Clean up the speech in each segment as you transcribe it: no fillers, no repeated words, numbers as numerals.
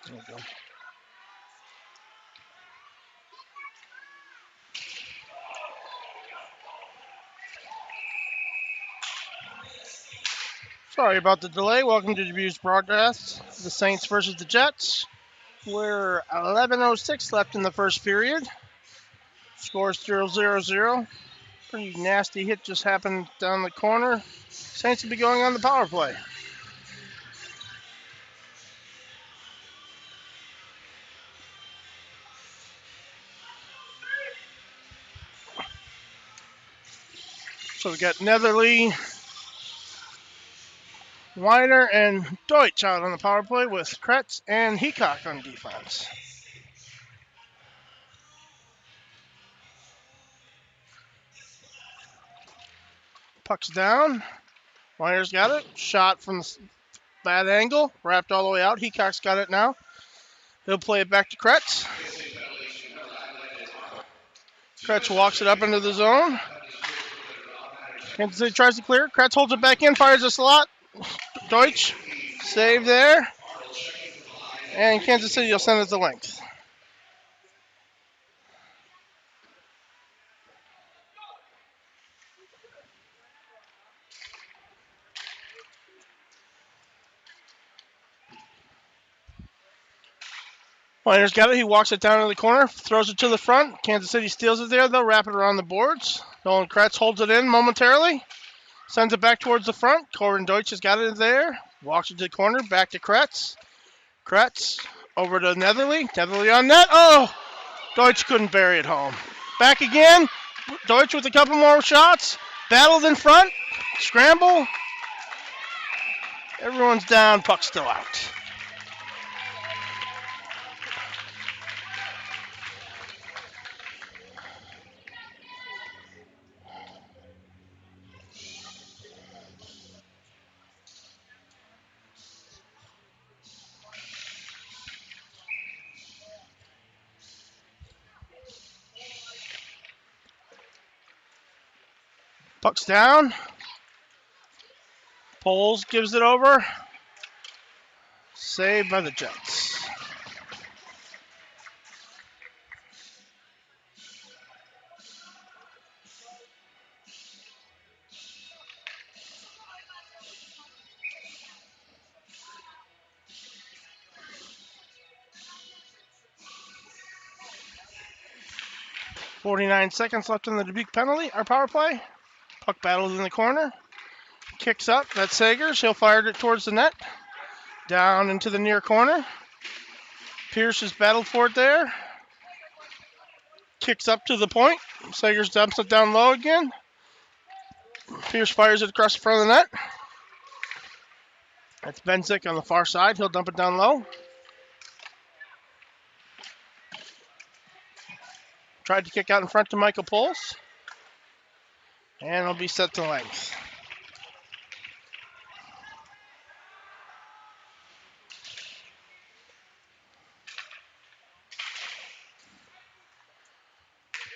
There we go. Sorry about the delay. Welcome to Dubuque's broadcast. The Saints versus the Jets. We're 11:06 left in the first period. Score's 0-0. Pretty nasty hit just happened down the corner. Saints will be going on the power play. So we got Netherly, Weiner, and Deutsch out on the power play with Kretz and Heacock on defense. Puck's down. Weiner's got it. Shot from the bad angle. Wrapped all the way out. Heacock's got it now. He'll play it back to Kretz. Kretz walks it up into the zone. Kansas City tries to clear. Kretz holds it back in, fires a slot. Deutsch, save there. And Kansas City will send it to length. Weiner's got it. He walks it down to the corner, throws it to the front. Kansas City steals it there. They'll wrap it around the boards. Nolan Kretz holds it in momentarily. Sends it back towards the front. Corbin Deutsch has got it there. Walks it to the corner. Back to Kretz. Kretz over to Netherly. Netherly on net. Oh! Deutsch couldn't bury it home. Back again. Deutsch with a couple more shots. Battled in front. Scramble. Everyone's down. Puck's still out. Puck's down. Poles gives it over. Saved by the Jets. .49 seconds left in the Dubuque penalty, our power play. Puck battles in the corner. Kicks up. That's Sagers. He'll fire it towards the net. Down into the near corner. Pierce has battled for it there. Kicks up to the point. Sagers dumps it down low again. Pierce fires it across the front of the net. That's Benzik on the far side. He'll dump it down low. Tried to kick out in front to Michael Poles. And it'll be set to length.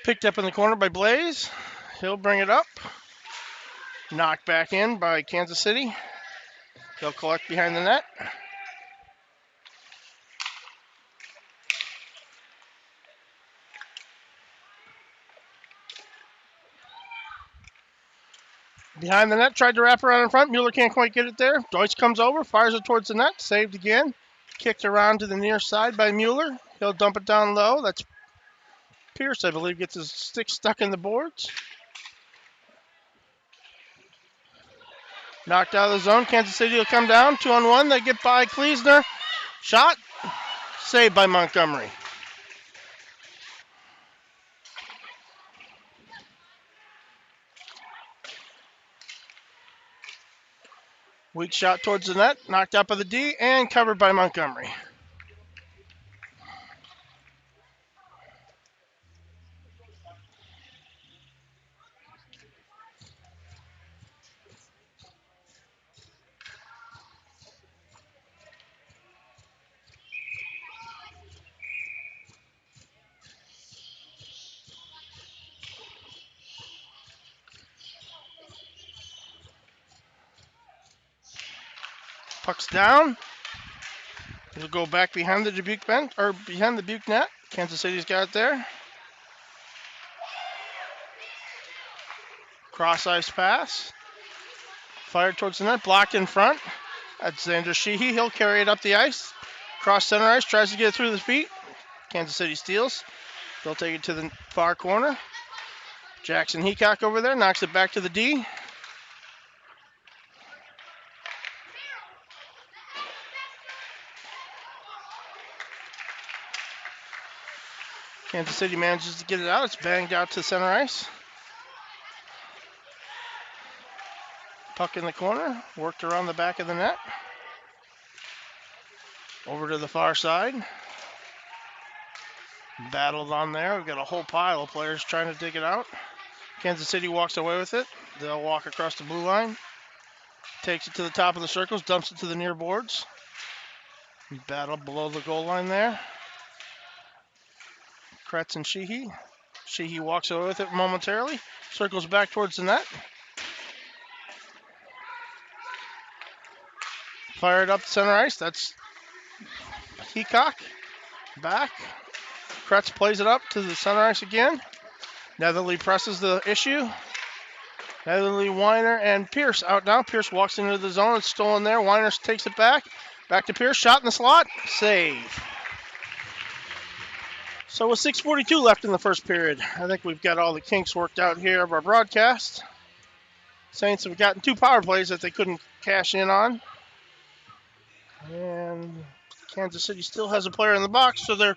Picked up in the corner by Blaze. He'll bring it up. Knocked back in by Kansas City. He'll collect behind the net. Behind the net, tried to wrap around in front. Mueller can't quite get it there. Deutsch comes over, fires it towards the net. Saved again. Kicked around to the near side by Mueller. He'll dump it down low. That's Pierce, I believe, gets his stick stuck in the boards. Knocked out of the zone. Kansas City will come down. 2-on-1. They get by Kleesner. Shot. Saved by Montgomery. Weak shot towards the net. Knocked out by the D and covered by Montgomery. Puck's down. It'll go back behind the Dubuque bench, or behind the Dubuque net. Kansas City's got it there. Cross ice pass. Fired towards the net, blocked in front. That's Xander Sheehy. He'll carry it up the ice. Cross center ice, tries to get it through the feet. Kansas City steals. They'll take it to the far corner. Jackson Heacock over there knocks it back to the D. Kansas City manages to get it out. It's banged out to center ice. Puck in the corner, worked around the back of the net. Over to the far side. Battled on there. We've got a whole pile of players trying to dig it out. Kansas City walks away with it. They'll walk across the blue line. Takes it to the top of the circles, dumps it to the near boards. Battle below the goal line there. Kretz and Sheehy. Sheehy walks away with it momentarily. Circles back towards the net. Fired up center ice. That's Heacock. Back. Kretz plays it up to the center ice again. Netherly presses the issue. Netherly, Weiner, and Pierce out now. Pierce walks into the zone. It's stolen there. Weiner takes it back. Back to Pierce. Shot in the slot. Save. So with 6:42 left in the first period, I think we've got all the kinks worked out here of our broadcast. Saints have gotten 2 power plays that they couldn't cash in on. And Kansas City still has a player in the box, so there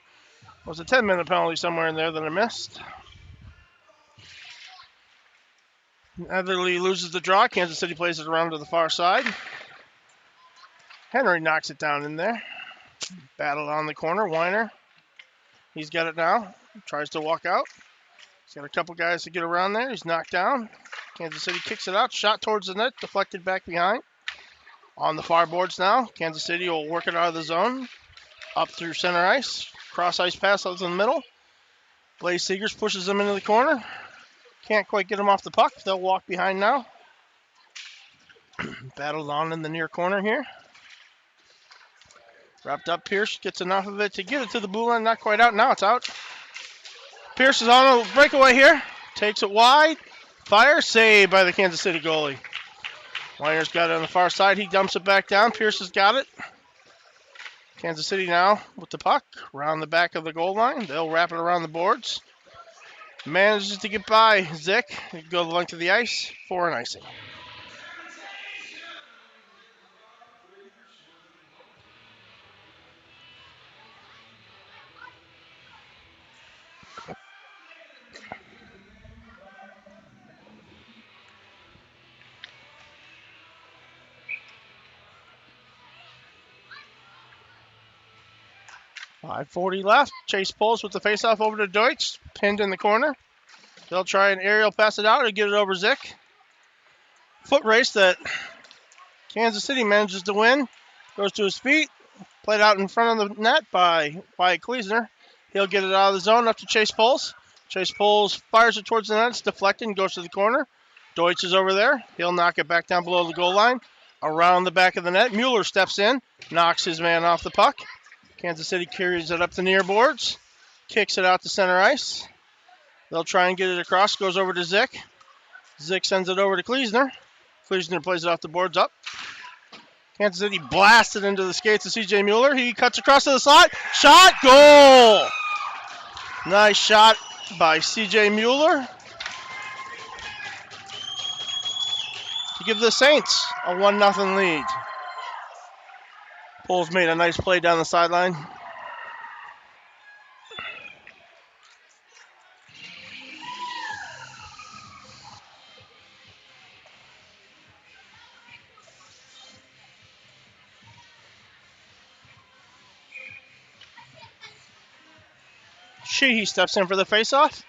was a 10-minute penalty somewhere in there that I missed. Netherly loses the draw. Kansas City plays it around to the far side. Henry knocks it down in there. Battle on the corner. Weiner. He's got it now. Tries to walk out. He's got a couple guys to get around there. He's knocked down. Kansas City kicks it out. Shot towards the net. Deflected back behind. On the far boards now. Kansas City will work it out of the zone. Up through center ice. Cross ice pass out in the middle. Blaze Seegers pushes them into the corner. Can't quite get them off the puck. They'll walk behind now. Battled on in the near corner here. Wrapped up. Pierce gets enough of it to get it to the blue line. Not quite out. Now it's out. Pierce is on a breakaway here. Takes it wide. Fire. Save by the Kansas City goalie. Weiner's got it on the far side. He dumps it back down. Pierce has got it. Kansas City now with the puck around the back of the goal line. They'll wrap it around the boards. Manages to get by Zick. Go the length of the ice for an icing. .540 left. Chase pulls with the faceoff over to Deutsch. Pinned in the corner. They'll try an aerial pass it out and get it over Zick. Foot race that Kansas City manages to win. Goes to his feet. Played out in front of the net by Wyatt Kleesner. He'll get it out of the zone up to Chase Pulls. Chase Pulls fires it towards the net. It's deflected and goes to the corner. Deutsch is over there. He'll knock it back down below the goal line. Around the back of the net. Mueller steps in. Knocks his man off the puck. Kansas City carries it up the near boards. Kicks it out to center ice. They'll try and get it across. Goes over to Zick. Zick sends it over to Kleesner. Kleesner plays it off the boards up. Kansas City blasted into the skates of C.J. Mueller. He cuts across to the slot. Shot. Goal. Nice shot by C.J. Mueller to give the Saints a 1-0 lead. Pulls made a nice play down the sideline. Sheehy steps in for the faceoff.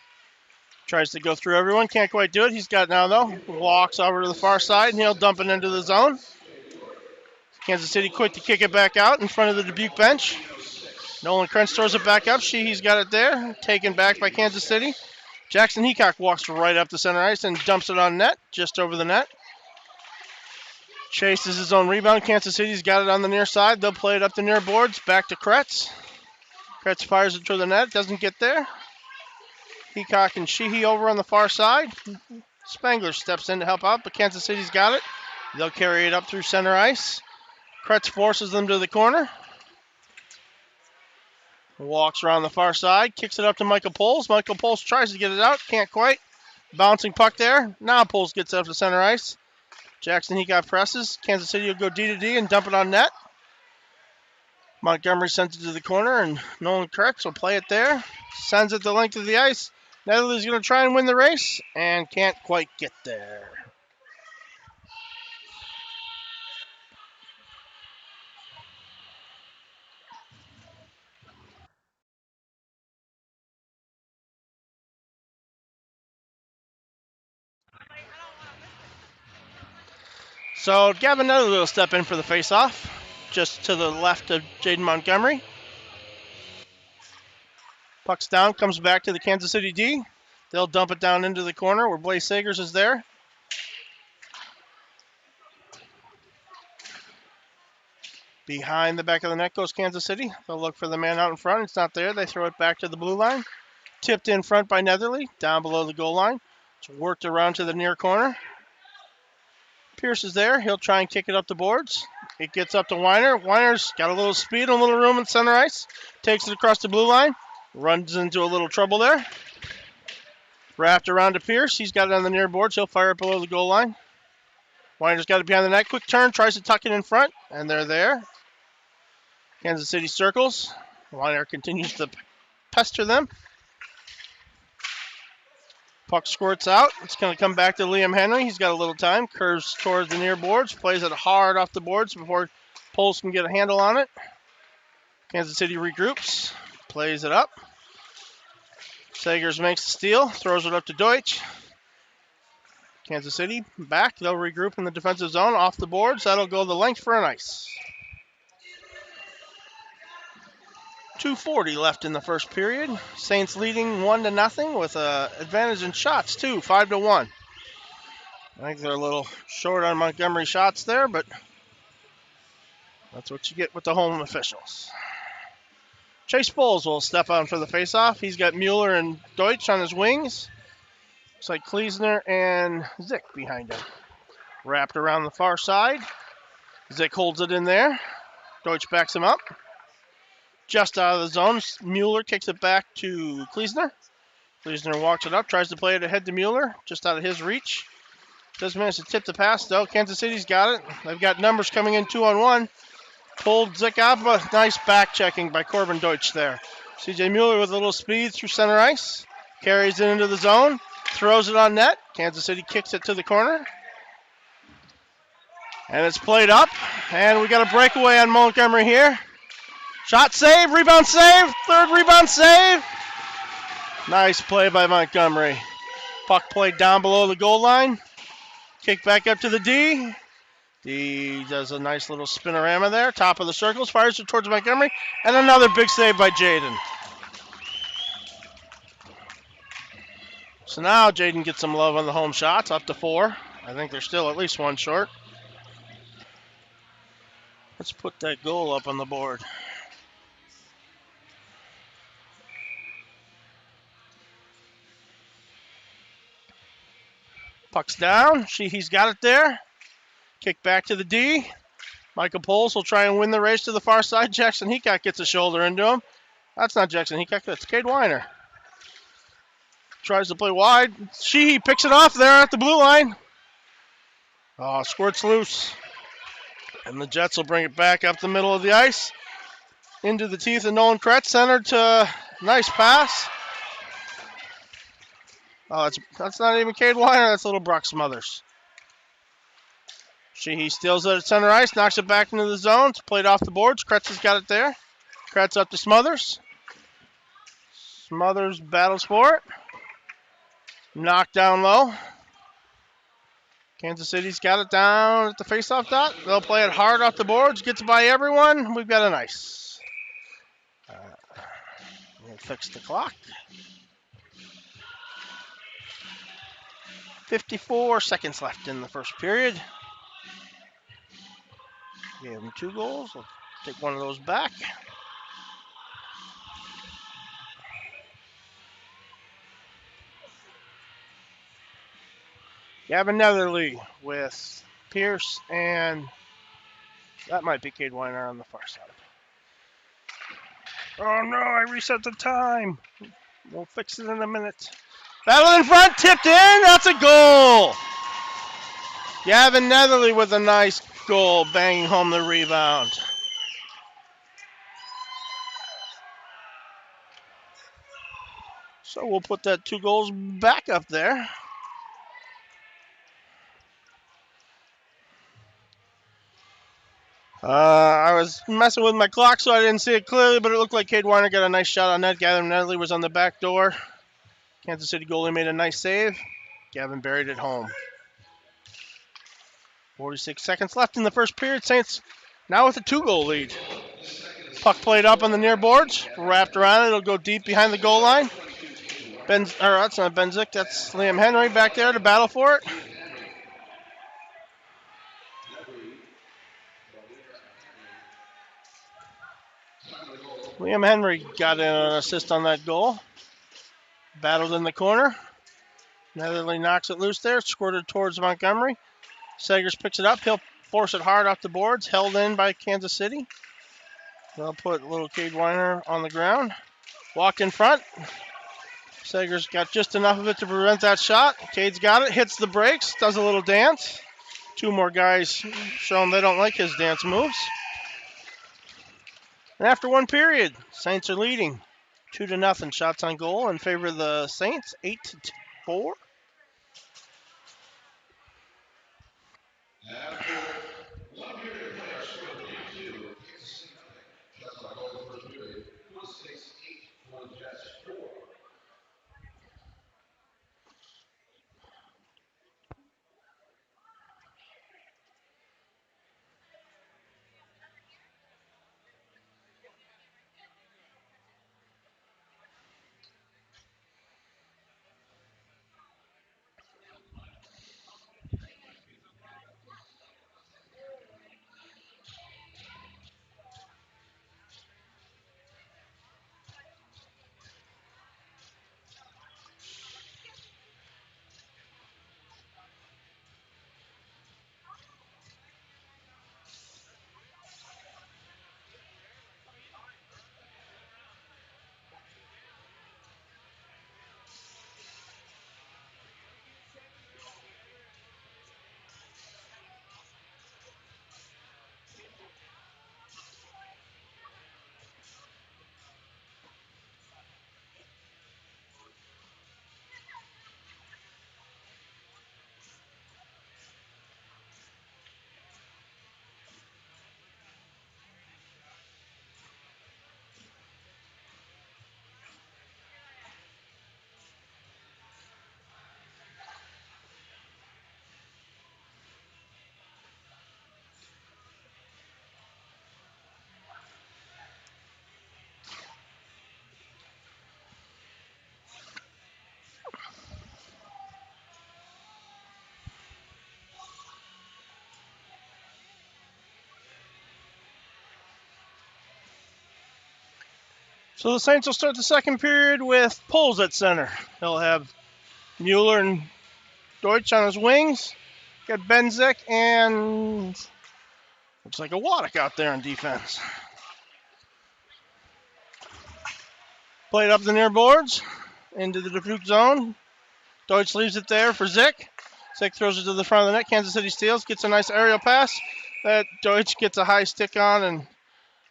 Tries to go through everyone. Can't quite do it. He's got it now, though. Walks over to the far side, and he'll dump it into the zone. Kansas City quick to kick it back out in front of the Dubuque bench. Nolan Krentz throws it back up. Sheehy's got it there. Taken back by Kansas City. Jackson Heacock walks right up the center ice and dumps it on net, just over the net. Chases his own rebound. Kansas City's got it on the near side. They'll play it up the near boards. Back to Kretz. Kretz fires it to the net. Doesn't get there. Heacock and Sheehy over on the far side. Spangler steps in to help out, but Kansas City's got it. They'll carry it up through center ice. Kretz forces them to the corner. Walks around the far side. Kicks it up to Michael Poles. Michael Poles tries to get it out. Can't quite. Bouncing puck there. Now Poles gets it up to center ice. Jackson Heacock presses. Kansas City will go D to D and dump it on net. Montgomery sends it to the corner, and Nolan Kretz will play it there. Sends it the length of the ice. Netherly's going to try and win the race, and can't quite get there. So Gavin Netherly will step in for the faceoff, just to the left of Jaden Montgomery. Puck's down, comes back to the Kansas City D. They'll dump it down into the corner where Blaze Sagers is there. Behind the back of the net goes Kansas City. They'll look for the man out in front. It's not there. They throw it back to the blue line. Tipped in front by Netherly, down below the goal line. It's worked around to the near corner. Pierce is there. He'll try and kick it up the boards. It gets up to Weiner. Weiner's got a little speed and a little room in center ice. Takes it across the blue line. Runs into a little trouble there. Wrapped around to Pierce. He's got it on the near boards. He'll fire it below the goal line. Weiner's got it behind the net. Quick turn. Tries to tuck it in front. And they're there. Kansas City circles. Weiner continues to pester them. Puck squirts out. It's going to come back to Liam Henry. He's got a little time. Curves towards the near boards. Plays it hard off the boards before Poles can get a handle on it. Kansas City regroups. Plays it up. Sagers makes the steal. Throws it up to Deutsch. Kansas City back. They'll regroup in the defensive zone. Off the boards. That'll go the length for an ice. 2:40 left in the first period. Saints leading 1-0 with an advantage in shots too, 5-1. I think they're a little short on Montgomery shots there, but that's what you get with the home officials. Chase Bowles will step on for the faceoff. He's got Mueller and Deutsch on his wings. Looks like Kleesner and Zick behind him. Wrapped around the far side. Zick holds it in there. Deutsch backs him up. Just out of the zone, Mueller kicks it back to Kleesner. Kleesner walks it up, tries to play it ahead to Mueller, just out of his reach. Doesn't manage to tip the pass, though. Kansas City's got it. They've got numbers coming in 2-on-1. Pulled Zick out, but nice back checking by Corbin Deutsch there. CJ Mueller with a little speed through center ice. Carries it into the zone, throws it on net. Kansas City kicks it to the corner. And it's played up, and we got a breakaway on Montgomery here. Shot save, rebound save, third rebound save. Nice play by Montgomery. Puck played down below the goal line. Kick back up to the D. D does a nice little spinorama there. Top of the circles, fires it towards Montgomery. And another big save by Jaden. So now Jaden gets some love on the home shots, up to 4. I think they're still at least 1 short. Let's put that goal up on the board. Puck's down. He's got it there. Kick back to the D. Michael Poles will try and win the race to the far side. Jackson Heacock gets a shoulder into him. That's not Jackson Heacock. That's Cade Weiner. Tries to play wide. Sheehy picks it off there at the blue line. Oh, squirts loose. And the Jets will bring it back up the middle of the ice. Into the teeth of Nolan Kretz. Centered to nice pass. Oh, that's not even Cade Weiner. That's little Brock Smothers. Sheehy steals it at center ice, knocks it back into the zone. It's played off the boards. Kretz has got it there. Kretz up to Smothers. Smothers battles for it. Knocked down low. Kansas City's got it down at the faceoff dot. They'll play it hard off the boards. Gets by everyone. We've got an ice. We'll fix the clock. 54 seconds left in the first period. Gave him 2 goals. We'll take one of those back. Gavin Netherly with Pierce, and that might be Cade Weiner on the far side. Oh no, I reset the time. We'll fix it in a minute. Battle in front, tipped in, that's a goal! Gavin Netherly with a nice goal, banging home the rebound. So we'll put that 2 goals back up there. I was messing with my clock, so I didn't see it clearly, but it looked like Cade Weiner got a nice shot on net. Gavin Nedley was on the back door. Kansas City goalie made a nice save. Gavin buried it home. 46 seconds left in the first period. Saints now with a 2-goal lead. Puck played up on the near boards, wrapped around it. It'll go deep behind the goal line. That's not Benzik. That's Liam Henry back there to battle for it. Liam Henry got an assist on that goal. Battled in the corner. Netherly knocks it loose there. Squirted towards Montgomery. Sagers picks it up. He'll force it hard off the boards. Held in by Kansas City. They'll put little Cade Weiner on the ground. Walk in front. Sagers got just enough of it to prevent that shot. Cade's got it. Hits the brakes. Does a little dance. 2 more guys showing they don't like his dance moves. And after 1 period, Saints are leading 2-0 shots on goal in favor of the Saints, 8-4. So the Saints will start the second period with Poles at center. They'll have Mueller and Deutsch on his wings. Got Benzik and looks like a Waddick out there on defense. Played up the near boards into the Dubuque zone. Deutsch leaves it there for Zick. Zick throws it to the front of the net. Kansas City steals, gets a nice aerial pass. That Deutsch gets a high stick on and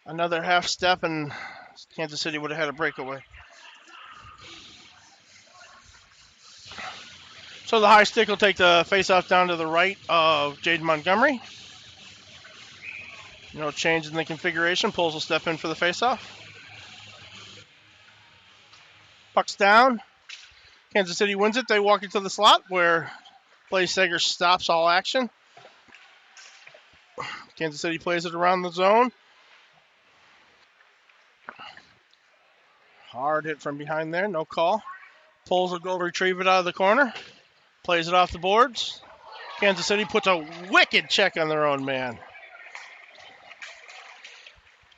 another half step, and Kansas City would have had a breakaway. So the high stick will take the face-off down to the right of Jaden Montgomery. No change in the configuration. Poles will step in for the face-off. Puck's down. Kansas City wins it. They walk into the slot where Blaze Sager stops all action. Kansas City plays it around the zone. Hard hit from behind there. No call. Poles will go retrieve it out of the corner. Plays it off the boards. Kansas City puts a wicked check on their own man.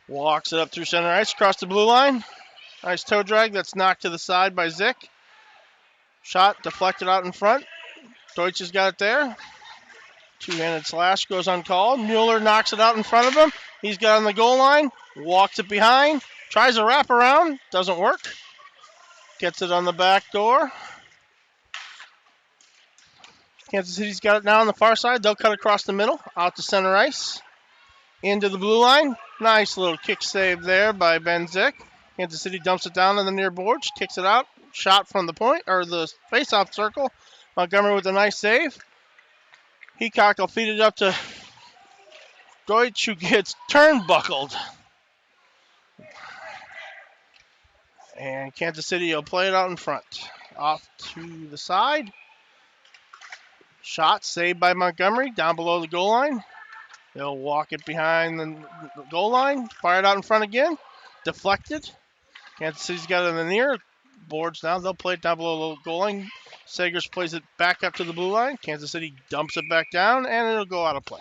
Walks it up through center ice, across the blue line. Nice toe drag that's knocked to the side by Zick. Shot deflected out in front. Deutsch has got it there. Two-handed slash goes uncalled. Mueller knocks it out in front of him. He's got on the goal line. Walks it behind. Tries a wraparound. Doesn't work. Gets it on the back door. Kansas City's got it now on the far side. They'll cut across the middle. Out to center ice. Into the blue line. Nice little kick save there by Ben Zick. Kansas City dumps it down in the near boards. Kicks it out. Shot from the point, or the face-off circle. Montgomery with a nice save. Heacock will feed it up to Deutsch, who gets turnbuckled. And Kansas City will play it out in front. Off to the side. Shot saved by Montgomery down below the goal line. They'll walk it behind the goal line. Fire it out in front again. Deflected. Kansas City's got it in the near boards now. They'll play it down below the goal line. Sagers plays it back up to the blue line. Kansas City dumps it back down, and it'll go out of play.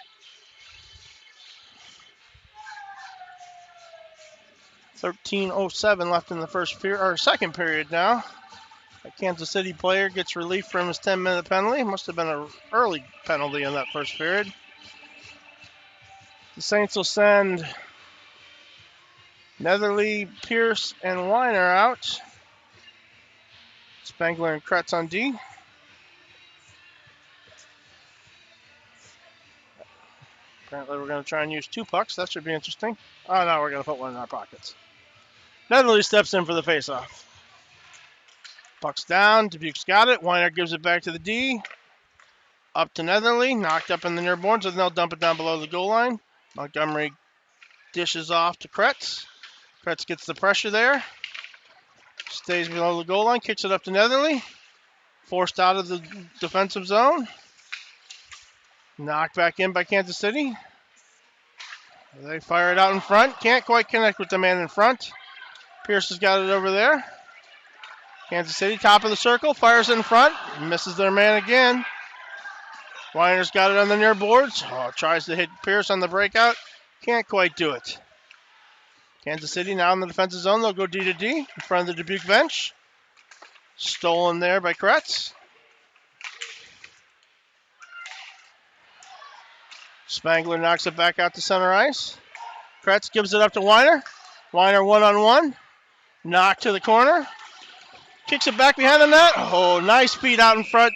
13:07 left in the second period now. A Kansas City player gets relief from his 10-minute penalty. It must have been an early penalty in that first period. The Saints will send Netherly, Pierce, and Weiner out. Spangler and Kretz on D. Apparently we're going to try and use 2 pucks. That should be interesting. Oh, no, we're going to put one in our pockets. Netherly steps in for the faceoff. Puck's down. Dubuque's got it. Weiner gives it back to the D. Up to Netherly. Knocked up in the near boards, and they'll dump it down below the goal line. Montgomery dishes off to Kretz. Kretz gets the pressure there. Stays below the goal line. Kicks it up to Netherly. Forced out of the defensive zone. Knocked back in by Kansas City. They fire it out in front. Can't quite connect with the man in front. Pierce has got it over there. Kansas City, top of the circle, fires it in front. Misses their man again. Weiner's got it on the near boards. Tries to hit Pierce on the breakout. Can't quite do it. Kansas City now in the defensive zone. They'll go D to D in front of the Dubuque bench. Stolen there by Kretz. Spangler knocks it back out to center ice. Kretz gives it up to Weiner. Weiner one-on-one. Knocked to the corner. Kicks it back behind the net. Oh, nice feed out in front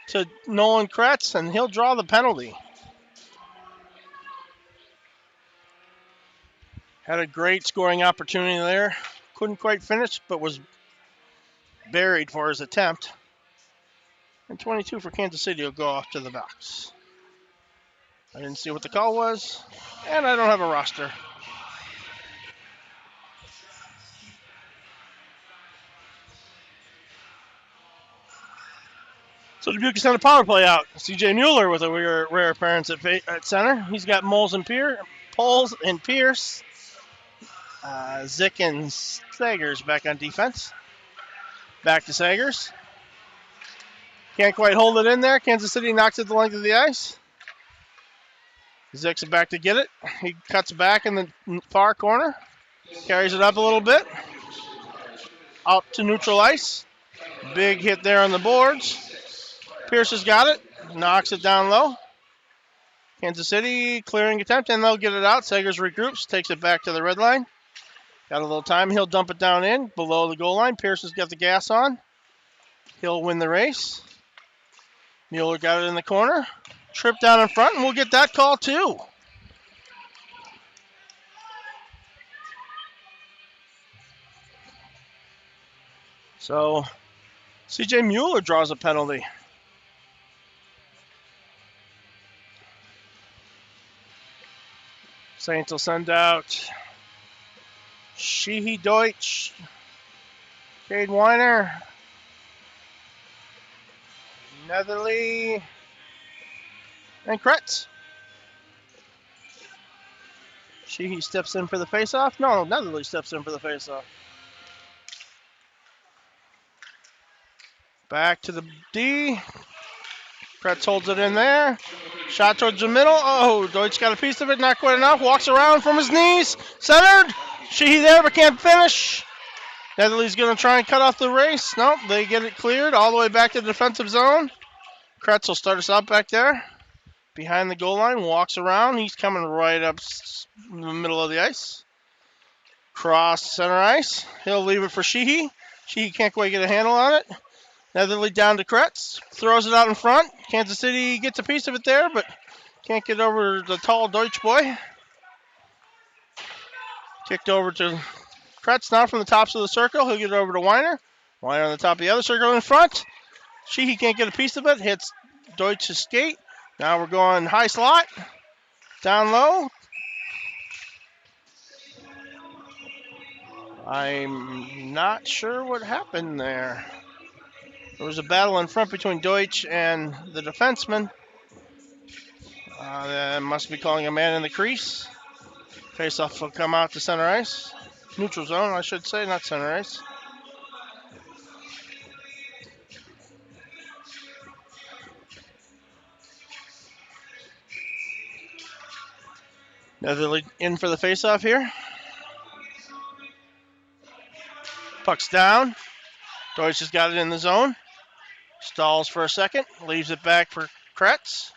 to Nolan Kretz, and he'll draw the penalty. Had a great scoring opportunity there. Couldn't quite finish, but was buried for his attempt. And 22 for Kansas City will go off to the box. I didn't see what the call was, and I don't have a roster. So Dubuque sent a power play out. C.J. Mueller with a rare appearance at center. He's got Poles and Pierce. Zick and Sagers back on defense. Back to Sagers. Can't quite hold it in there. Kansas City knocks it the length of the ice. Zick's back to get it. He cuts back in the far corner. Carries it up a little bit. Out to neutral ice. Big hit there on the boards. Pierce has got it. Knocks it down low. Kansas City clearing attempt, and they'll get it out. Sagers regroups. Takes it back to the red line. Got a little time. He'll dump it down in below the goal line. Pierce has got the gas on. He'll win the race. Mueller got it in the corner. Trip down in front, and we'll get that call too. So, C.J. Mueller draws a penalty. Saints will send out Sheehy, Deutsch, Cade Weiner, Netherly, and Kretz. Sheehy steps in for the faceoff. No, Netherly steps in for the faceoff. Back to the D. Kretz holds it in there. Shot towards the middle. Oh, Deutsch got a piece of it. Not quite enough. Walks around from his knees. Centered. Sheehy there, but can't finish. Netherly's going to try and cut off the race. Nope, they get it cleared all the way back to the defensive zone. Kretz will start us out back there. Behind the goal line, walks around. He's coming right up in the middle of the ice. Cross center ice. He'll leave it for Sheehy. Sheehy can't quite get a handle on it. Netherly down to Kretz. Throws it out in front. Kansas City gets a piece of it there, but can't get over the tall Deutsch boy. Kicked over to Kretz now from the tops of the circle. He'll get it over to Weiner. Weiner on the top of the other circle in front. Sheehy can't get a piece of it. Hits Deutsch's skate. Now we're going high slot. Down low. I'm not sure what happened there. There was a battle in front between Deutsch and the defenseman. They must be calling a man in the crease. Faceoff will come out to center ice. Neutral zone, I should say, not center ice. Netherly in for the faceoff here. Puck's down. Deutsch has got it in the zone. Stalls for a second. Leaves it back for Kretz.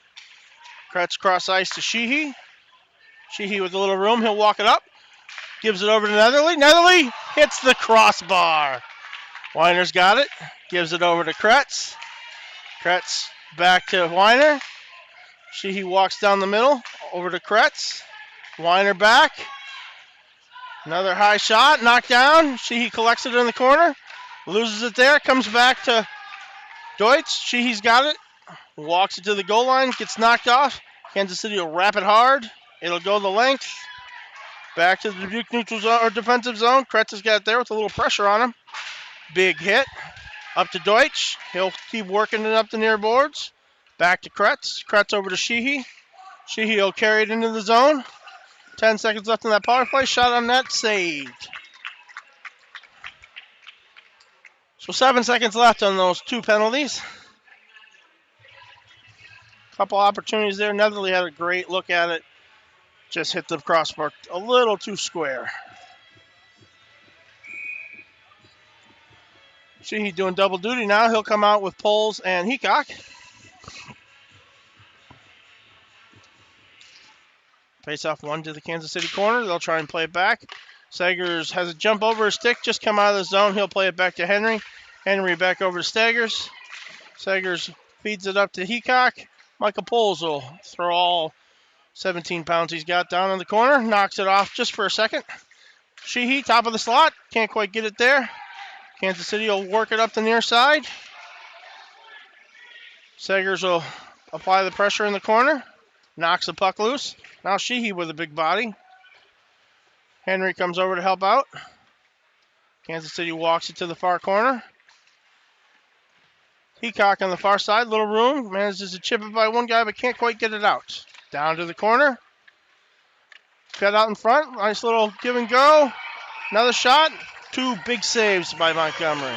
Kretz cross ice to Sheehy. Sheehy with a little room. He'll walk it up. Gives it over to Netherly. Netherly hits the crossbar. Weiner's got it. Gives it over to Kretz. Kretz back to Weiner. Sheehy walks down the middle. Over to Kretz. Weiner back. Another high shot. Knocked down. Sheehy collects it in the corner. Loses it there. Comes back to Deutsch. Sheehy's got it. Walks it to the goal line. Gets knocked off. Kansas City will wrap it hard. It'll go the length. Back to the Dubuque neutral zone or defensive zone. Kretz has got it there with a little pressure on him. Big hit. Up to Deutsch. He'll keep working it up the near boards. Back to Kretz. Kretz over to Sheehy. Sheehy will carry it into the zone. 10 seconds left in that power play. Shot on net. Saved. So 7 seconds left on those two penalties. Couple opportunities there. Netherly had a great look at it. Just hit the crossbar a little too square. Sheehy doing double duty now. He'll come out with Poles and Heacock. Face off one to the Kansas City corner. They'll try and play it back. Sagers has a jump over his stick. Just come out of the zone. He'll play it back to Henry. Henry back over to Staggers. Staggers feeds it up to Heacock. Michael Poles will throw all 17 pounds he's got down in the corner. Knocks it off just for a second. Sheehy, top of the slot. Can't quite get it there. Kansas City will work it up the near side. Sagers will apply the pressure in the corner. Knocks the puck loose. Now Sheehy with a big body. Henry comes over to help out. Kansas City walks it to the far corner. Heacock on the far side, little room. Manages to chip it by one guy, but can't quite get it out. Down to the corner. Cut out in front. Nice little give and go. Another shot. Two big saves by Montgomery.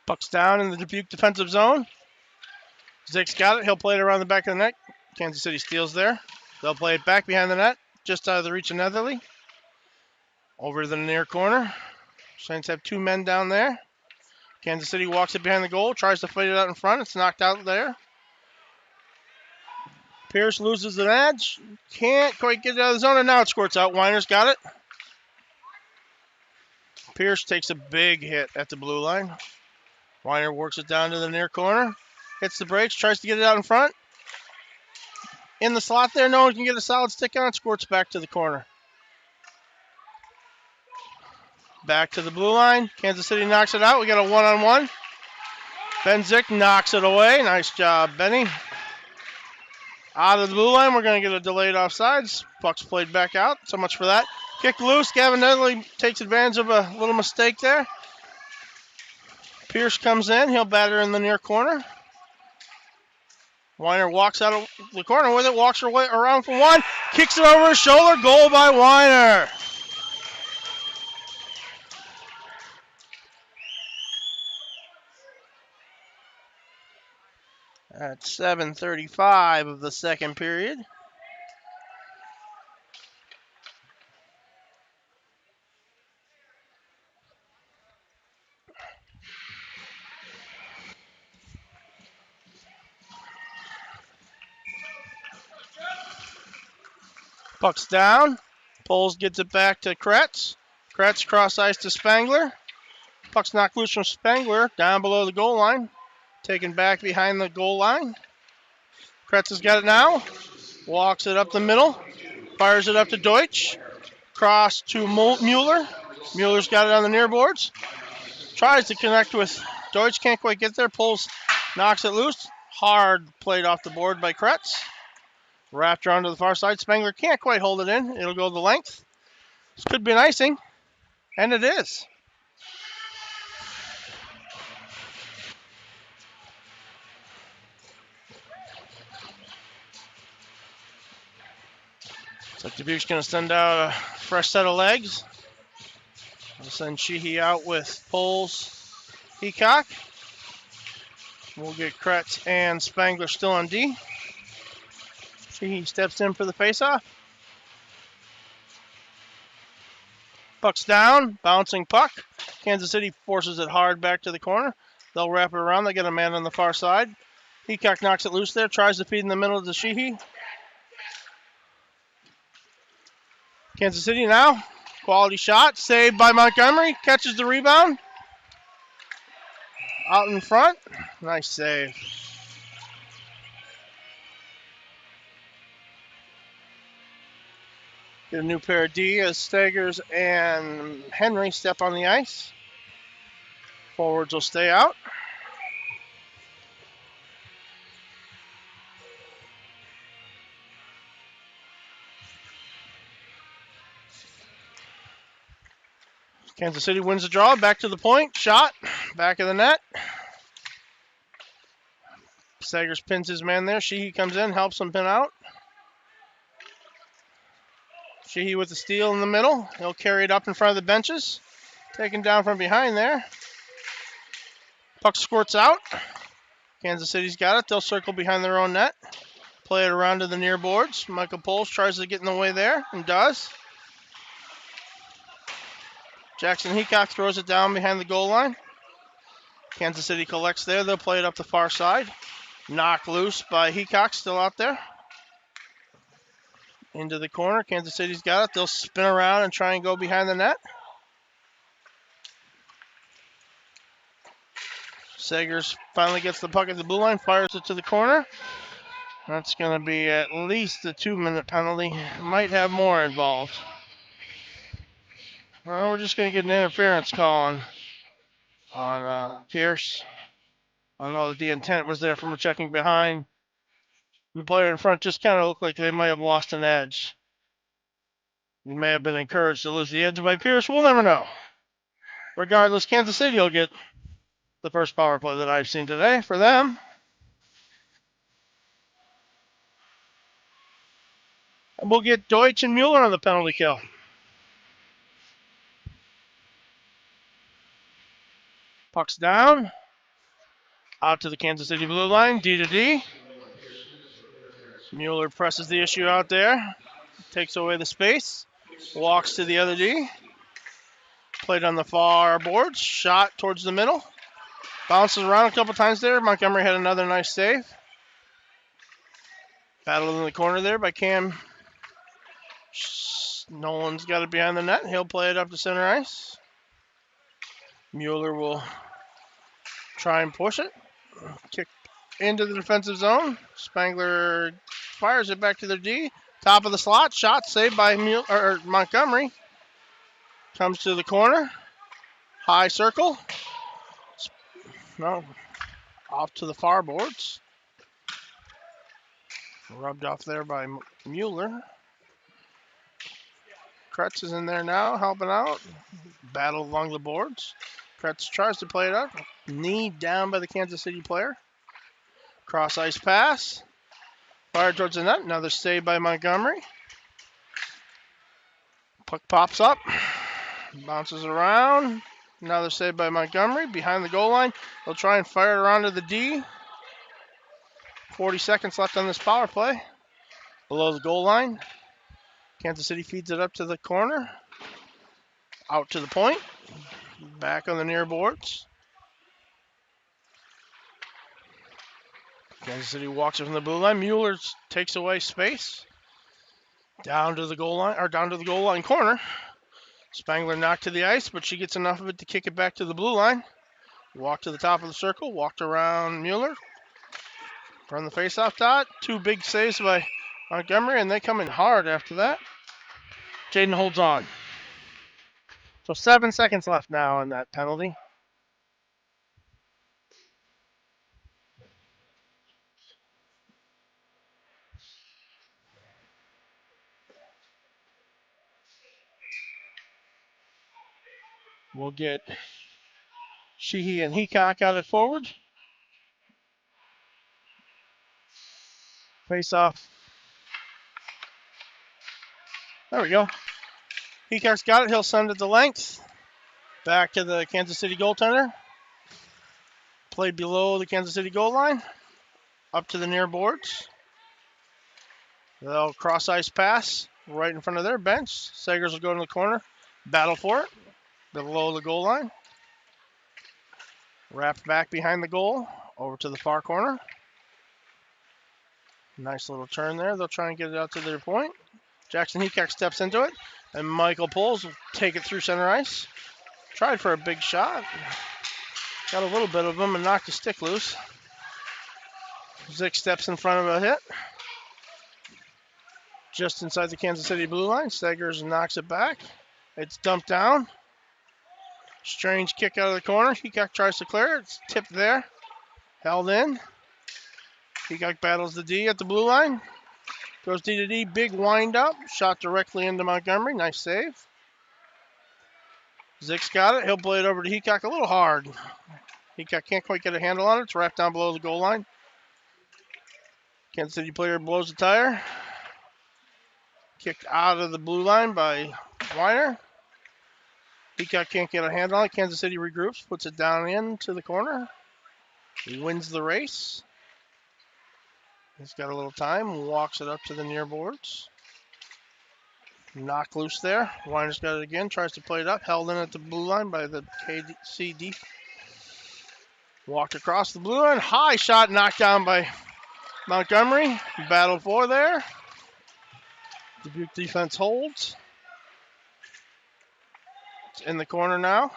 Puck's down in the Dubuque defensive zone. Zick's got it. He'll play it around the back of the net. Kansas City steals there. They'll play it back behind the net, just out of the reach of Netherly. Over to the near corner. Saints have two men down there. Kansas City walks it behind the goal, tries to fight it out in front. It's knocked out there. Pierce loses the edge. Can't quite get it out of the zone, and now it squirts out. Weiner's got it. Pierce takes a big hit at the blue line. Weiner works it down to the near corner. Hits the brakes, tries to get it out in front. In the slot there, no one can get a solid stick on it. Squirts back to the corner. Back to the blue line. Kansas City knocks it out. We got a one-on-one. Ben Zick knocks it away. Nice job, Benny. Out of the blue line, we're going to get a delayed offsides. Puck's played back out. So much for that. Kick loose. Gavin Nedley takes advantage of a little mistake there. Pierce comes in. He'll batter in the near corner. Weiner walks out of the corner with it. Walks her way around for one. Kicks it over his shoulder. Goal by Weiner. At 7:35 of the second period. Puck's down. Poles gets it back to Kretz. Kretz cross ice to Spangler. Puck's knocked loose from Spangler down below the goal line. Taken back behind the goal line. Kretz has got it now. Walks it up the middle. Fires it up to Deutsch. Cross to Mueller. Mueller's got it on the near boards. Tries to connect with Deutsch. Can't quite get there. Pulls, knocks it loose. Hard played off the board by Kretz. Wrapped around to the far side. Spangler can't quite hold it in. It'll go the length. This could be an icing. And it is. So Dubuque's going to send out a fresh set of legs. We'll send Sheehy out with Poles, Heacock. We'll get Kretz and Spangler still on D. Sheehy steps in for the faceoff. Puck's down, bouncing puck. Kansas City forces it hard back to the corner. They'll wrap it around. They get a man on the far side. Heacock knocks it loose there, tries to feed in the middle to Sheehy. Kansas City now. Quality shot. Saved by Montgomery. Catches the rebound. Out in front. Nice save. Get a new pair of D as Stagers and Henry step on the ice. Forwards will stay out. Kansas City wins the draw. Back to the point. Shot. Back of the net. Sagers pins his man there. Sheehy comes in, helps him pin out. Sheehy with the steal in the middle. He'll carry it up in front of the benches. Taken down from behind there. Puck squirts out. Kansas City's got it. They'll circle behind their own net. Play it around to the near boards. Michael Poles tries to get in the way there and does. Jackson Heacock throws it down behind the goal line. Kansas City collects there. They'll play it up the far side. Knocked loose by Heacock, still out there. Into the corner. Kansas City's got it. They'll spin around and try and go behind the net. Sagers finally gets the puck at the blue line, fires it to the corner. That's going to be at least a 2-minute penalty. Might have more involved. Well, we're just going to get an interference call on Pierce. I know that the intent was there from checking behind. The player in front just kind of looked like they might have lost an edge. He may have been encouraged to lose the edge by Pierce. We'll never know. Regardless, Kansas City will get the first power play that I've seen today for them. And we'll get Deutsch and Mueller on the penalty kill. Puck's down. Out to the Kansas City blue line. D to D. Mueller presses the issue out there. Takes away the space. Walks to the other D. Played on the far boards. Shot towards the middle. Bounces around a couple times there. Montgomery had another nice save. Battled in the corner there by Cam. Nolan's got it behind the net. He'll play it up to center ice. Mueller will try and push it. Kick into the defensive zone. Spangler fires it back to the D. Top of the slot. Shot saved by Montgomery. Comes to the corner. High circle. No. Off to the far boards. Rubbed off there by Mueller. Kretz is in there now, helping out. Battle along the boards. Kretz tries to play it up. Knee down by the Kansas City player. Cross ice pass. Fired towards the net. Another save by Montgomery. Puck pops up. Bounces around. Another save by Montgomery. Behind the goal line. They'll try and fire it around to the D. 40 seconds left on this power play. Below the goal line. Kansas City feeds it up to the corner. Out to the point. Back on the near boards. Kansas City walks it from the blue line. Mueller takes away space. Down to the goal line, or down to the goal line corner. Spangler knocked to the ice, but she gets enough of it to kick it back to the blue line. Walked to the top of the circle, walked around Mueller. From the faceoff dot, 2 big saves by Montgomery, and they come in hard after that. Jaden holds on. So 7 seconds left now on that penalty. We'll get Sheehy and Heacock out at forward. Face off. There we go. Heacock's got it. He'll send it the length. Back to the Kansas City goaltender. Played below the Kansas City goal line. Up to the near boards. They'll cross ice pass right in front of their bench. Sagers will go to the corner. Battle for it. Below the goal line. Wrapped back behind the goal. Over to the far corner. Nice little turn there. They'll try and get it out to their point. Jackson Heacock steps into it. And Michael Poles will take it through center ice. Tried for a big shot. Got a little bit of him and knocked the stick loose. Zick steps in front of a hit. Just inside the Kansas City blue line. Sagers knocks it back. It's dumped down. Strange kick out of the corner. Heacock tries to clear it. It's tipped there. Held in. Heacock battles the D at the blue line. Goes D to D. Big wind up. Shot directly into Montgomery. Nice save. Zick's got it. He'll play it over to Heacock a little hard. Heacock can't quite get a handle on it. It's wrapped down below the goal line. Kansas City player blows the tire. Kicked out of the blue line by Weiner. Heacock can't get a handle on it. Kansas City regroups, puts it down into the corner. He wins the race. He's got a little time. Walks it up to the near boards. Knocked loose there. Weiner's got it again. Tries to play it up. Held in at the blue line by the KCD. Walked across the blue line. High shot knocked down by Montgomery. Battle for there. Dubuque defense holds. It's in the corner now.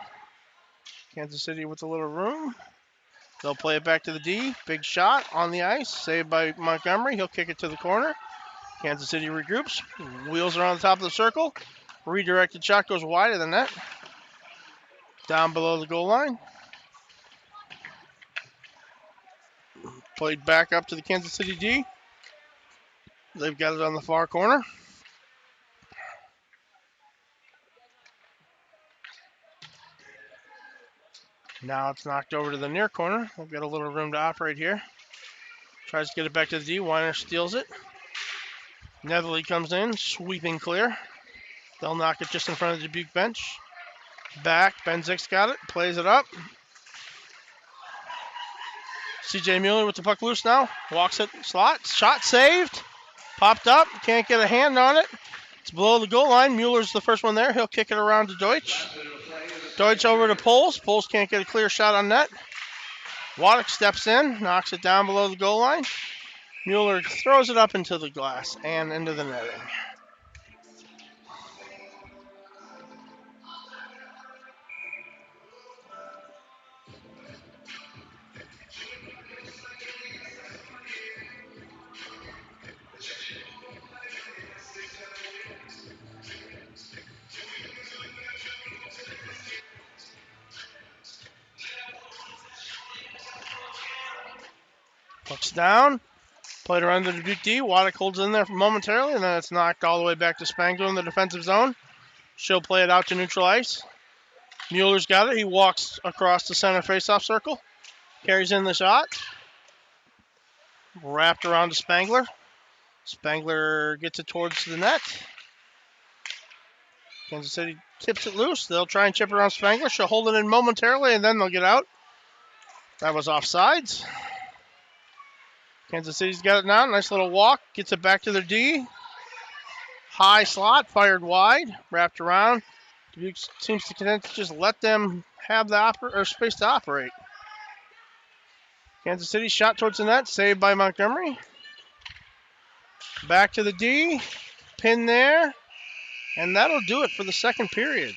Kansas City with a little room. They'll play it back to the D. Big shot on the ice. Saved by Montgomery. He'll kick it to the corner. Kansas City regroups. Wheels around the top of the circle. Redirected shot goes wide of the net. Down below the goal line. Played back up to the Kansas City D. They've got it on the far corner. Now it's knocked over to the near corner. They've got a little room to operate here. Tries to get it back to the D. Weiner steals it. Netherly comes in, sweeping clear. They'll knock it just in front of the Dubuque bench. Back, Ben Zick's got it, plays it up. CJ Mueller with the puck loose now. Walks it, slot, shot saved. Popped up, can't get a hand on it. It's below the goal line. Mueller's the first one there. He'll kick it around to Deutsch. Deutsch over to Poles. Poles can't get a clear shot on net. Waddick steps in, knocks it down below the goal line. Mueller throws it up into the glass and into the netting. Puck's down. Played around the Dubuque D. Waddick holds in there momentarily, and then it's knocked all the way back to Spangler in the defensive zone. She'll play it out to neutral ice. Mueller's got it. He walks across the center faceoff circle. Carries in the shot. Wrapped around to Spangler. Spangler gets it towards the net. Kansas City tips it loose. They'll try and chip around Spangler. She'll hold it in momentarily, and then they'll get out. That was offsides. Kansas City's got it now. Nice little walk. Gets it back to their D. High slot, fired wide, wrapped around. Dubuque seems to content to just let them have the space to operate. Kansas City shot towards the net, saved by Montgomery. Back to the D, pin there, and that'll do it for the second period.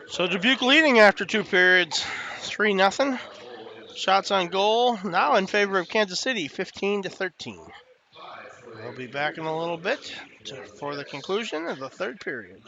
So Dubuque leading after 2 periods, 3-0. Shots on goal now in favor of Kansas City, 15-13. We'll be back in a little bit for the conclusion of the third period.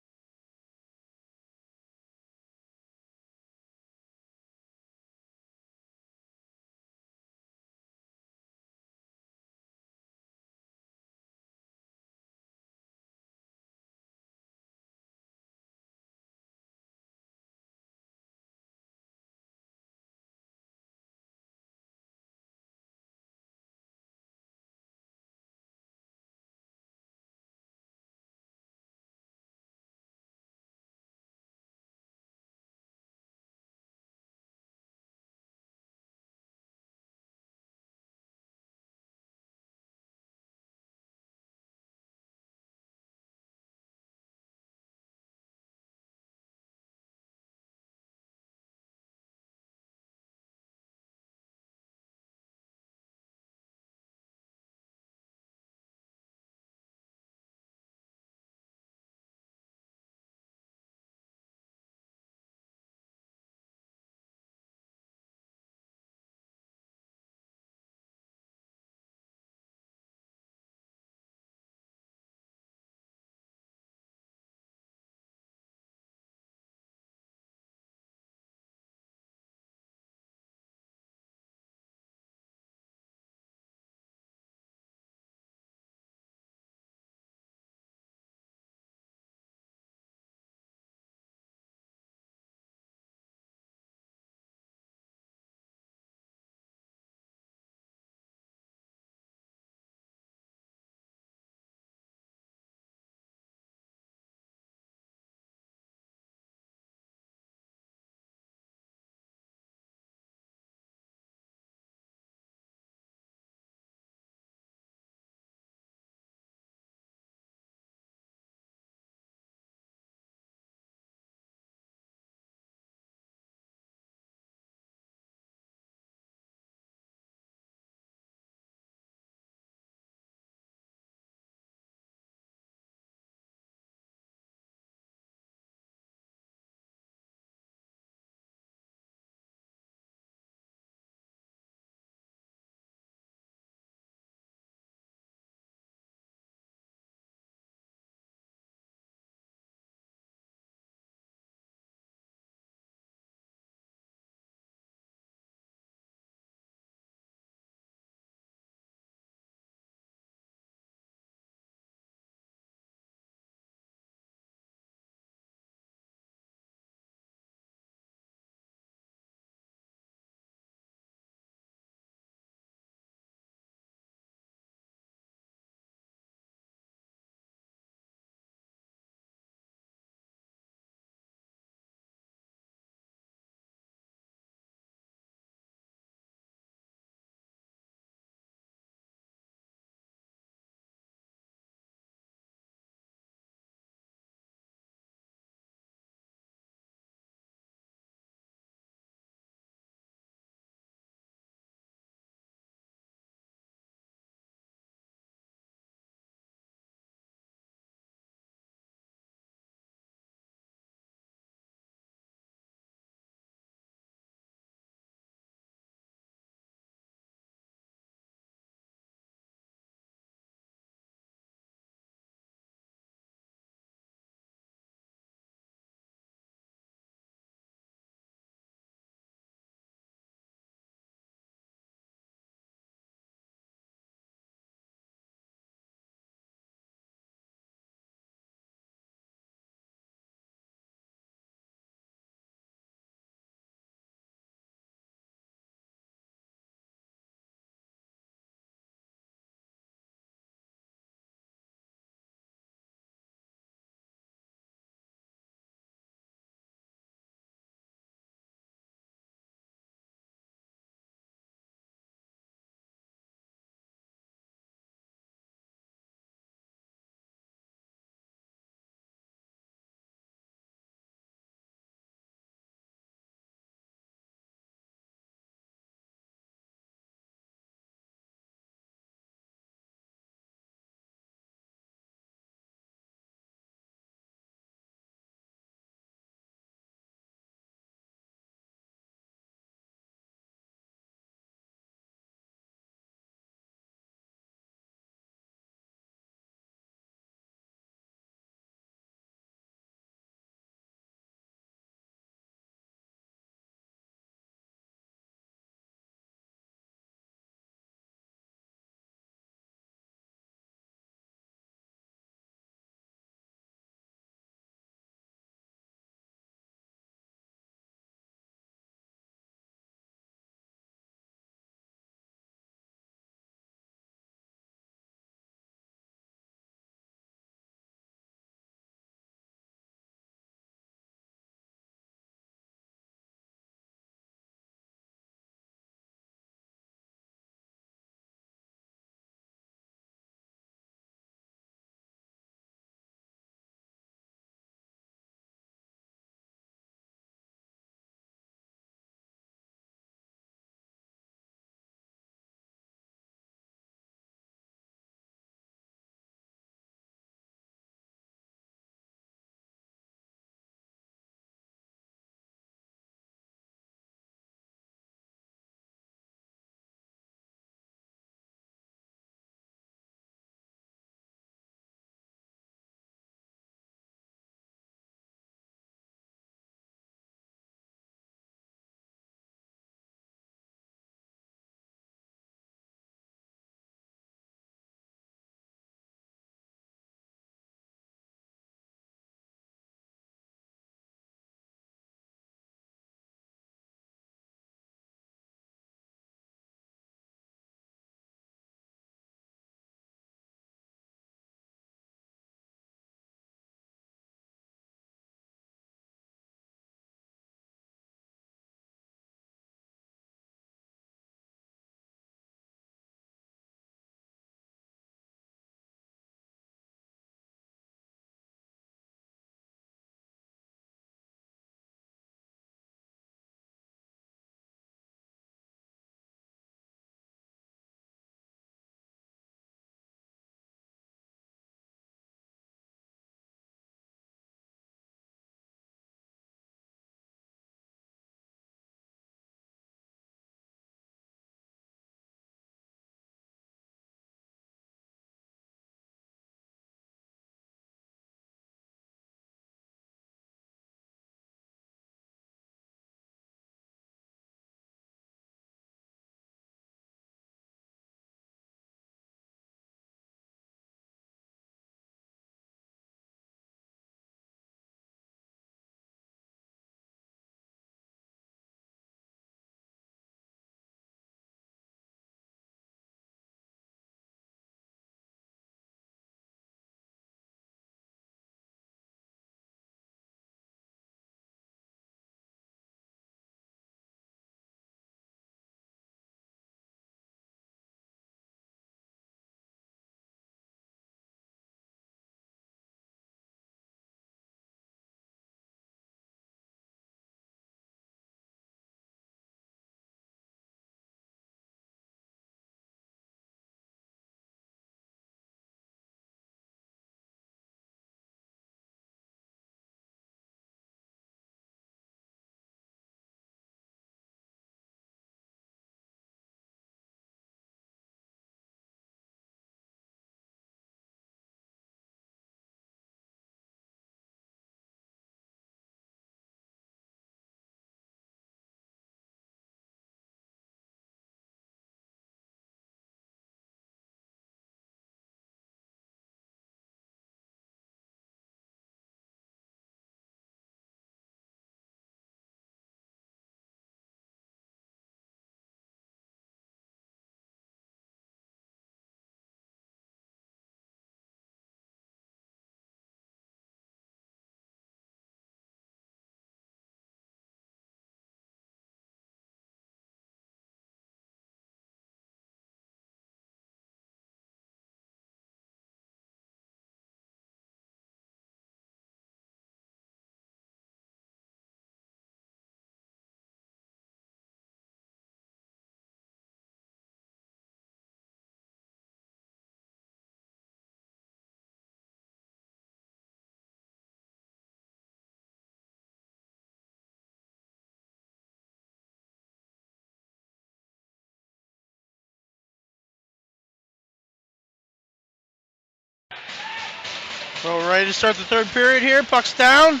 We're ready to start the third period here. Puck's down.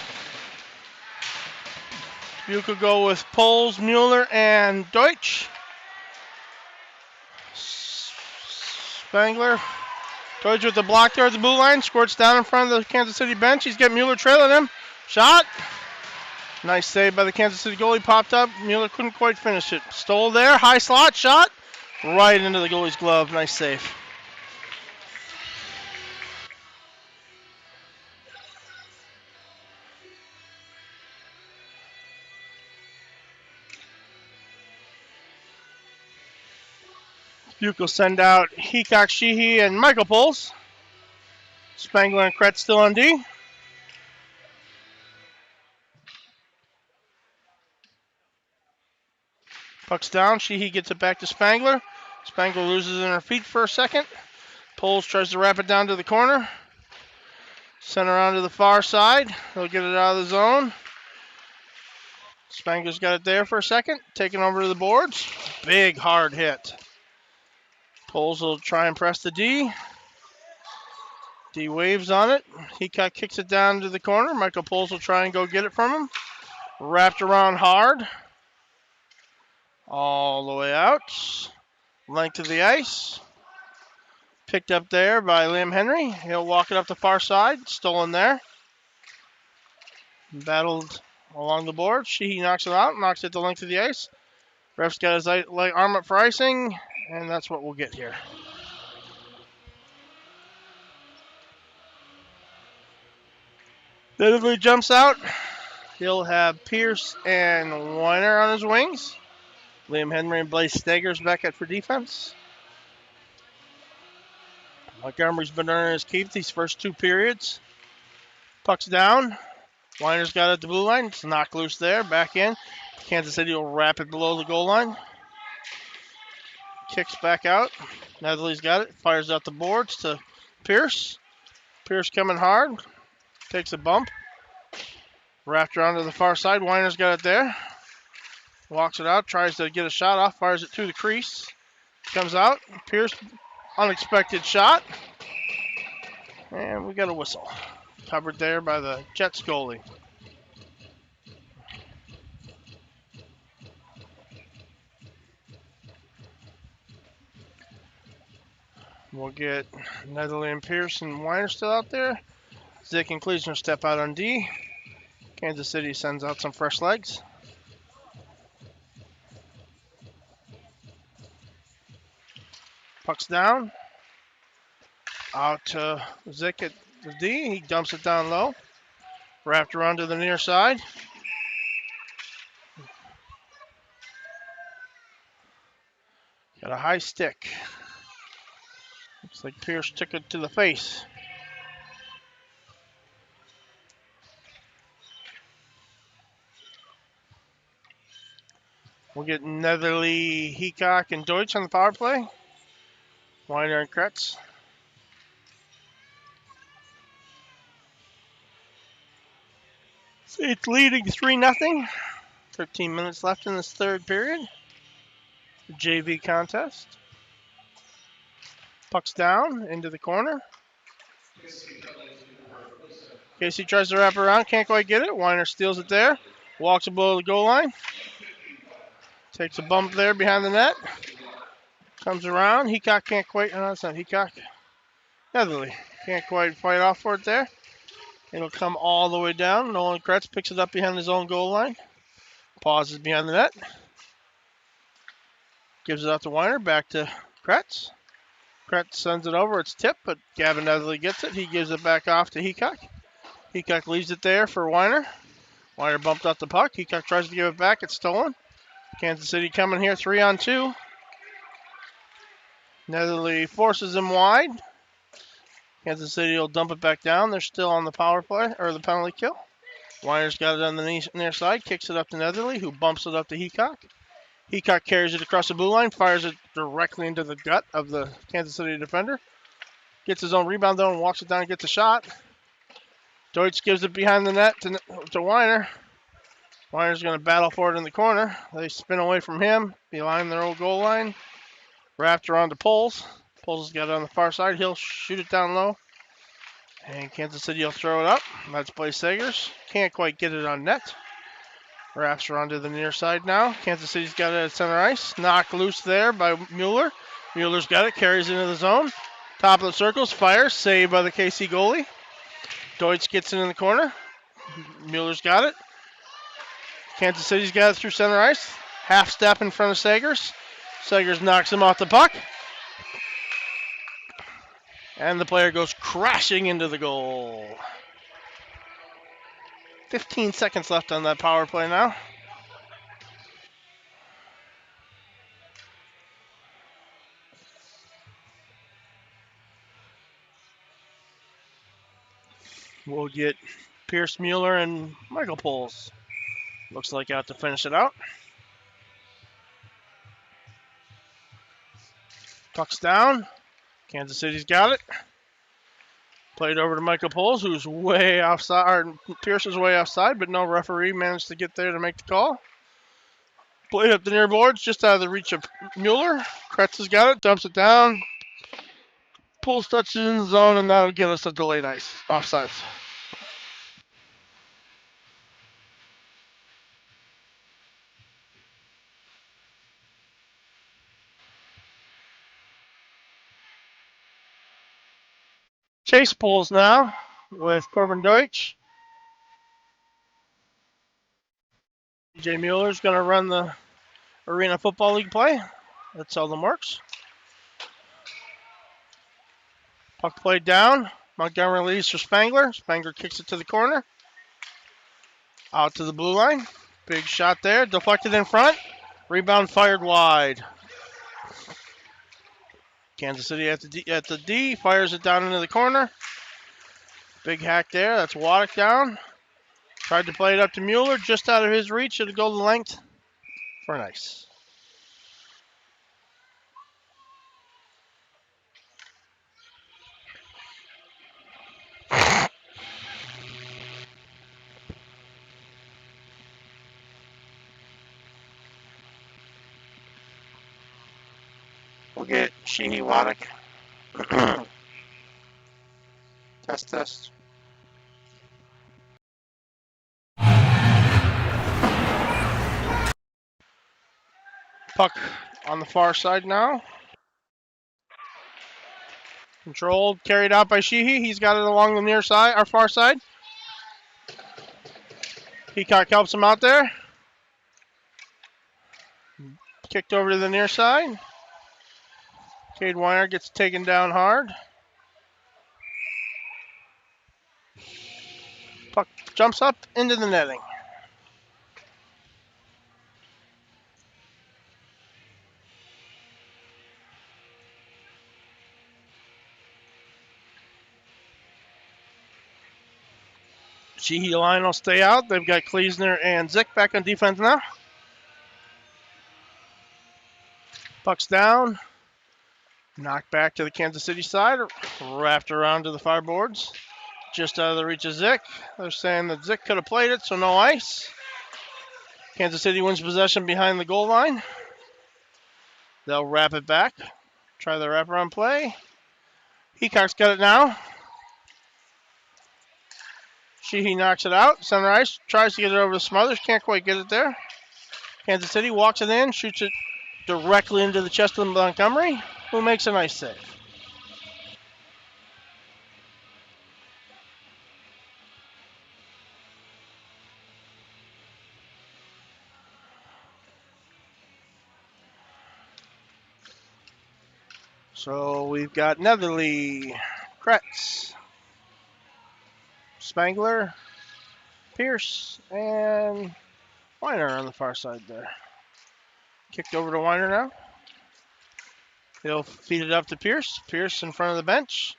Dubuque will go with Poles, Mueller, and Deutsch. Spangler. Deutsch with the block there at the blue line. Squirts down in front of the Kansas City bench. He's got Mueller trailing him. Shot. Nice save by the Kansas City goalie. Popped up. Mueller couldn't quite finish it. Stole there. High slot. Shot. Right into the goalie's glove. Nice save. Duke will send out Heacock, Sheehy, and Michael Poles. Spangler and Kretz still on D. Puck's down. Sheehy gets it back to Spangler. Spangler loses in her feet for a second. Poles tries to wrap it down to the corner. Send her on to the far side. He'll get it out of the zone. Spangler's got it there for a second. Taking over to the boards. Big hard hit. Poles will try and press the D. D waves on it. Heacock kicks it down to the corner. Michael Poles will try and go get it from him. Wrapped around hard. All the way out. Length of the ice. Picked up there by Liam Henry. He'll walk it up the far side. Stolen there. Battled along the board. Sheehy knocks it out. Knocks it the length of the ice. Ref's got his arm up for icing. And that's what we'll get here. Literally jumps out. He'll have Pierce and Weiner on his wings. Liam Henry and Blaze Staggers back at for defense. Montgomery's been earning his keep these first two periods. Puck's down. Weiner's got it at the blue line. It's knocked loose there. Back in. Kansas City will wrap it below the goal line. Kicks back out. Netherly's got it. Fires out the boards to Pierce. Pierce coming hard. Takes a bump. Wrapped around to the far side. Weiner's got it there. Walks it out. Tries to get a shot off. Fires it through the crease. Comes out. Pierce, unexpected shot. And we got a whistle. Covered there by the Jets goalie. We'll get Netherly and Pierce and Weiner still out there. Zick and Kleesner step out on D. Kansas City sends out some fresh legs. Puck's down. Out to Zick at the D. He dumps it down low. Wrapped around to the near side. Got a high stick. Looks like Pierce took it to the face. We'll get Netherly, Heacock, and Deutsch on the power play. Weiner and Kretz. So it's leading 3-0. 13 minutes left in this third period. The JV contest. Puck's down into the corner. Casey tries to wrap around, can't quite get it. Weiner steals it there. Walks it below the goal line. Takes a bump there behind the net. Comes around. Heacock can't quite. No, it's not Heacock. Netherly can't quite fight off for it there. It'll come all the way down. Nolan Kretz picks it up behind his own goal line. Pauses behind the net. Gives it out to Weiner. Back to Kretz. Kretz sends it over. It's tipped, but Gavin Netherly gets it. He gives it back off to Heacock. Heacock leaves it there for Weiner. Weiner bumped out the puck. Heacock tries to give it back. It's stolen. Kansas City coming here 3-on-2. Netherly forces him wide. Kansas City will dump it back down. They're still on the power play, or the penalty kill. Weiner's got it on the near side. Kicks it up to Netherly, who bumps it up to Heacock. Heacock carries it across the blue line. Fires it directly into the gut of the Kansas City defender. Gets his own rebound, though, and walks it down and gets a shot. Deutsch gives it behind the net to Weiner. Weiner's going to battle for it in the corner. They spin away from him, behind their old goal line. Wrapped around to Poles. Poles has got it on the far side. He'll shoot it down low. And Kansas City will throw it up. That's Blaze Sagers. Can't quite get it on net. Wraps around to the near side now. Kansas City's got it at center ice. Knocked loose there by Mueller. Mueller's got it. Carries into the zone. Top of the circles. Fires. Saved by the KC goalie. Deutsch gets it in the corner. Mueller's got it. Kansas City's got it through center ice. Half step in front of Sagers. Sagers knocks him off the puck. And the player goes crashing into the goal. 15 seconds left on that power play now. We'll get Pierce, Mueller, and Michael Poles. Looks like out to finish it out. Puck's down. Kansas City's got it. Played over to Michael Poles, who's way offside. Or Pierce is way offside, but no referee managed to get there to make the call. Played up the near boards, just out of the reach of Mueller. Kretz has got it, dumps it down. Poles touches in the zone, and that'll give us a delayed ice offsides. Chase Poles now with Corbin Deutsch. DJ Mueller's going to run the Arena Football League play. That seldom works. Puck played down. Montgomery leads for Spangler. Spangler kicks it to the corner. Out to the blue line. Big shot there. Deflected in front. Rebound fired wide. Kansas City at the D. Fires it down into the corner. Big hack there. That's Waddick down. Tried to play it up to Mueller. Just out of his reach. It'll go the length for an ice. We'll get Sheehy Waddick. Test. Puck on the far side now. Controlled, carried out by Sheehy. He's got it along the near side, our far side. Peacock helps him out there. Kicked over to the near side. Cade Weiner gets taken down hard. Puck jumps up into the netting. Sheehy line will stay out. They've got Kleesner and Zick back on defense now. Puck's down. Knocked back to the Kansas City side. Wrapped around to the far boards. Just out of the reach of Zick. They're saying that Zick could have played it, so no ice. Kansas City wins possession behind the goal line. They'll wrap it back. Try the wraparound play. Heacock's got it now. Sheehy knocks it out. Center ice. Tries to get it over to Smothers. Can't quite get it there. Kansas City walks it in. Shoots it directly into the chest of Montgomery, who makes a nice save. So we've got Netherly, Kretz, Spangler, Pierce, and Weiner on the far side there. Kicked over to Weiner now. He'll feed it up to Pierce. Pierce in front of the bench.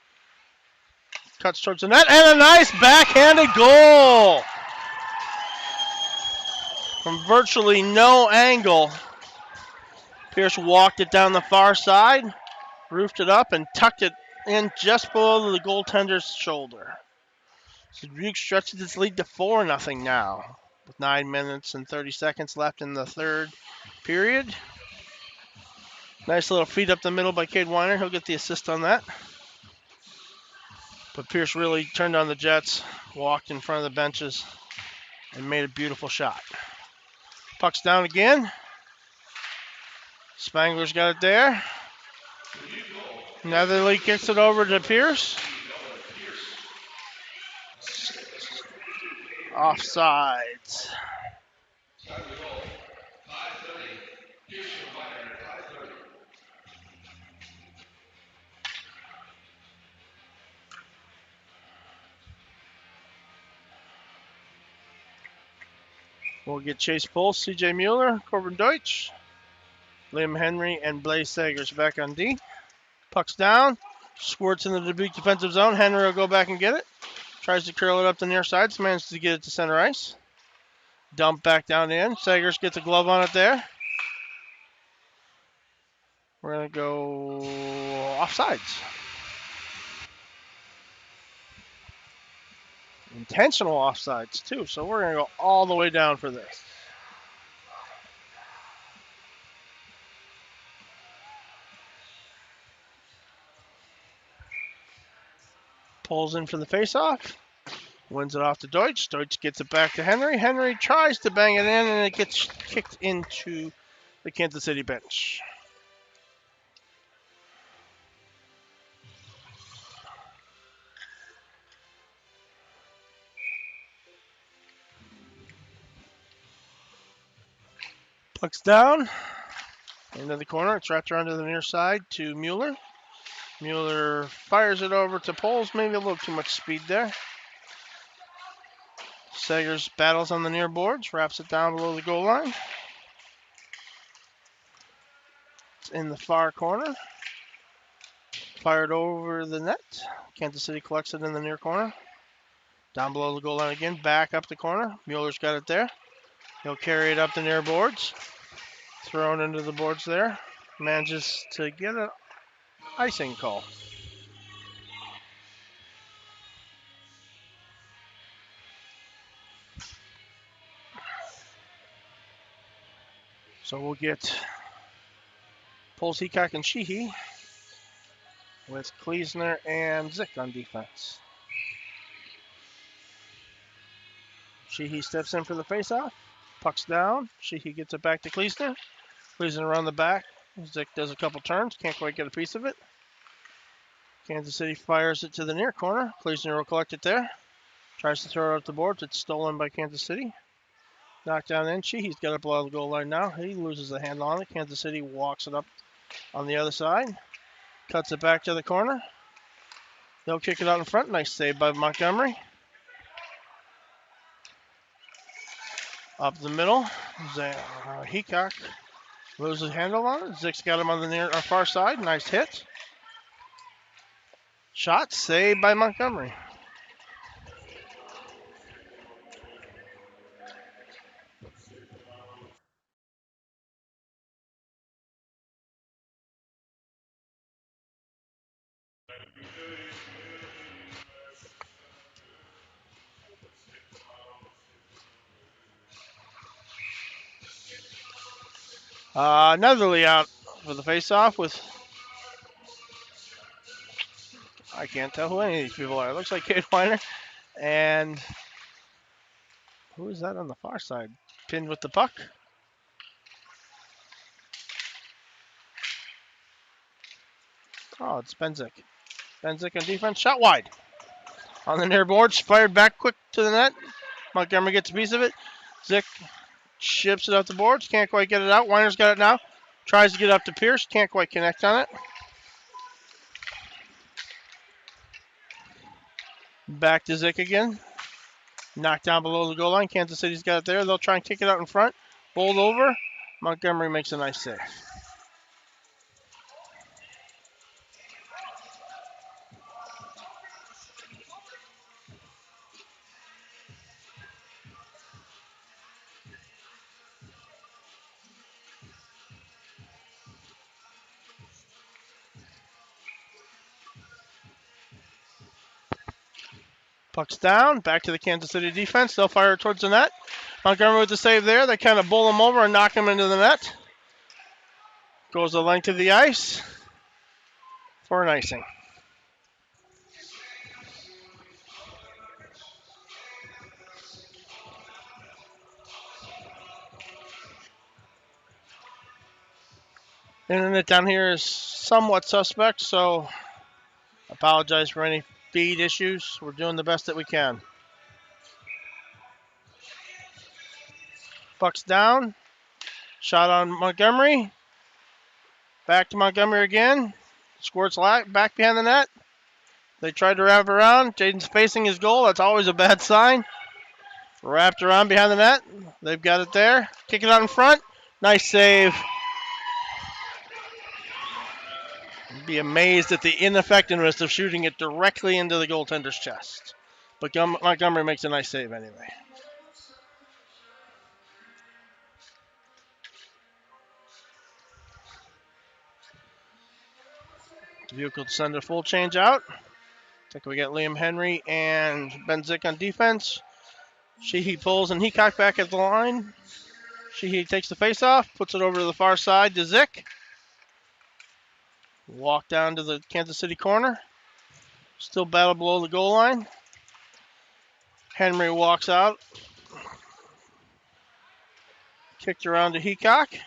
Cuts towards the net, and a nice backhanded goal! From virtually no angle. Pierce walked it down the far side, roofed it up, and tucked it in just below the goaltender's shoulder. So Dubuque stretches its lead to 4-0 now, with 9 minutes and 30 seconds left in the third period. Nice little feed up the middle by Cade Weiner. He'll get the assist on that. But Pierce really turned on the Jets, walked in front of the benches, and made a beautiful shot. Puck's down again. Spangler's got it there. Netherly kicks it over to Pierce. Offsides. We'll get Chase Pulse, C.J. Mueller, Corbin Deutsch, Liam Henry, and Blaze Sagers back on D. Puck's down. Squirts in the Dubuque defensive zone. Henry will go back and get it. Tries to curl it up the near side. Manages to get it to center ice. Dump back down in. Sagers gets a glove on it there. We're going to go offsides. Intentional offsides, too. So we're going to go all the way down for this. Pulls in for the faceoff. Wins it off to Deutsch. Deutsch gets it back to Henry. Henry tries to bang it in, and it gets kicked into the Kansas City bench. Puck's down. Into the corner. It's wrapped around to the near side to Mueller. Mueller fires it over to Poles. Maybe a little too much speed there. Sagers battles on the near boards. Wraps it down below the goal line. It's in the far corner. Fired over the net. Kansas City collects it in the near corner. Down below the goal line again. Back up the corner. Mueller's got it there. He'll carry it up the near boards. Thrown into the boards there. Manages to get an icing call. So we'll get Poles, Heacock, and Sheehy with Kleesner and Zick on defense. Sheehy steps in for the faceoff. Puck's down. Sheehy gets it back to Kleesner. Kleesner around the back. Zick does a couple turns. Can't quite get a piece of it. Kansas City fires it to the near corner. Kleesner will collect it there. Tries to throw it up the boards. It's stolen by Kansas City. Knocked down in. Sheehy's got it below the goal line now. He loses the handle on it. Kansas City walks it up on the other side. Cuts it back to the corner. They'll kick it out in front. Nice save by Montgomery. Up the middle. Heacock loses handle on it. Zick's got him on the near far side. Nice hit. Shot saved by Montgomery. Netherly out for the faceoff with, I can't tell who any of these people are. It looks like Cade Weiner. And who is that on the far side? Pinned with the puck. Oh, it's Benzik. Benzik on defense. Shot wide. On the near boards. Fired back quick to the net. Montgomery gets a piece of it. Zick ships it up the boards. Can't quite get it out. Weiner's got it now. Tries to get up to Pierce. Can't quite connect on it. Back to Zick again. Knocked down below the goal line. Kansas City's got it there. They'll try and kick it out in front. Bowled over. Montgomery makes a nice save. Puck's down. Back to the Kansas City defense. They'll fire it towards the net. Montgomery with the save there. They kind of bowl him over and knock him into the net. Goes the length of the ice for an icing. Internet down here is somewhat suspect, so apologize for any feed issues. We're doing the best that we can. Puck's down. Shot on Montgomery. Back to Montgomery again. Squirts back behind the net. They tried to wrap around. Jaden's facing his goal. That's always a bad sign. Wrapped around behind the net. They've got it there. Kick it out in front. Nice save. Be amazed at the ineffectiveness of shooting it directly into the goaltender's chest. But Montgomery makes a nice save anyway. Dubuque will send a full change out. I think we got Liam Henry and Ben Zick on defense. Sheehy pulls and Heacock back at the line. Sheehy takes the face-off, puts it over to the far side to Zick. Walk down to the Kansas City corner. Still battle below the goal line. Henry walks out. Kicked around to Heacock.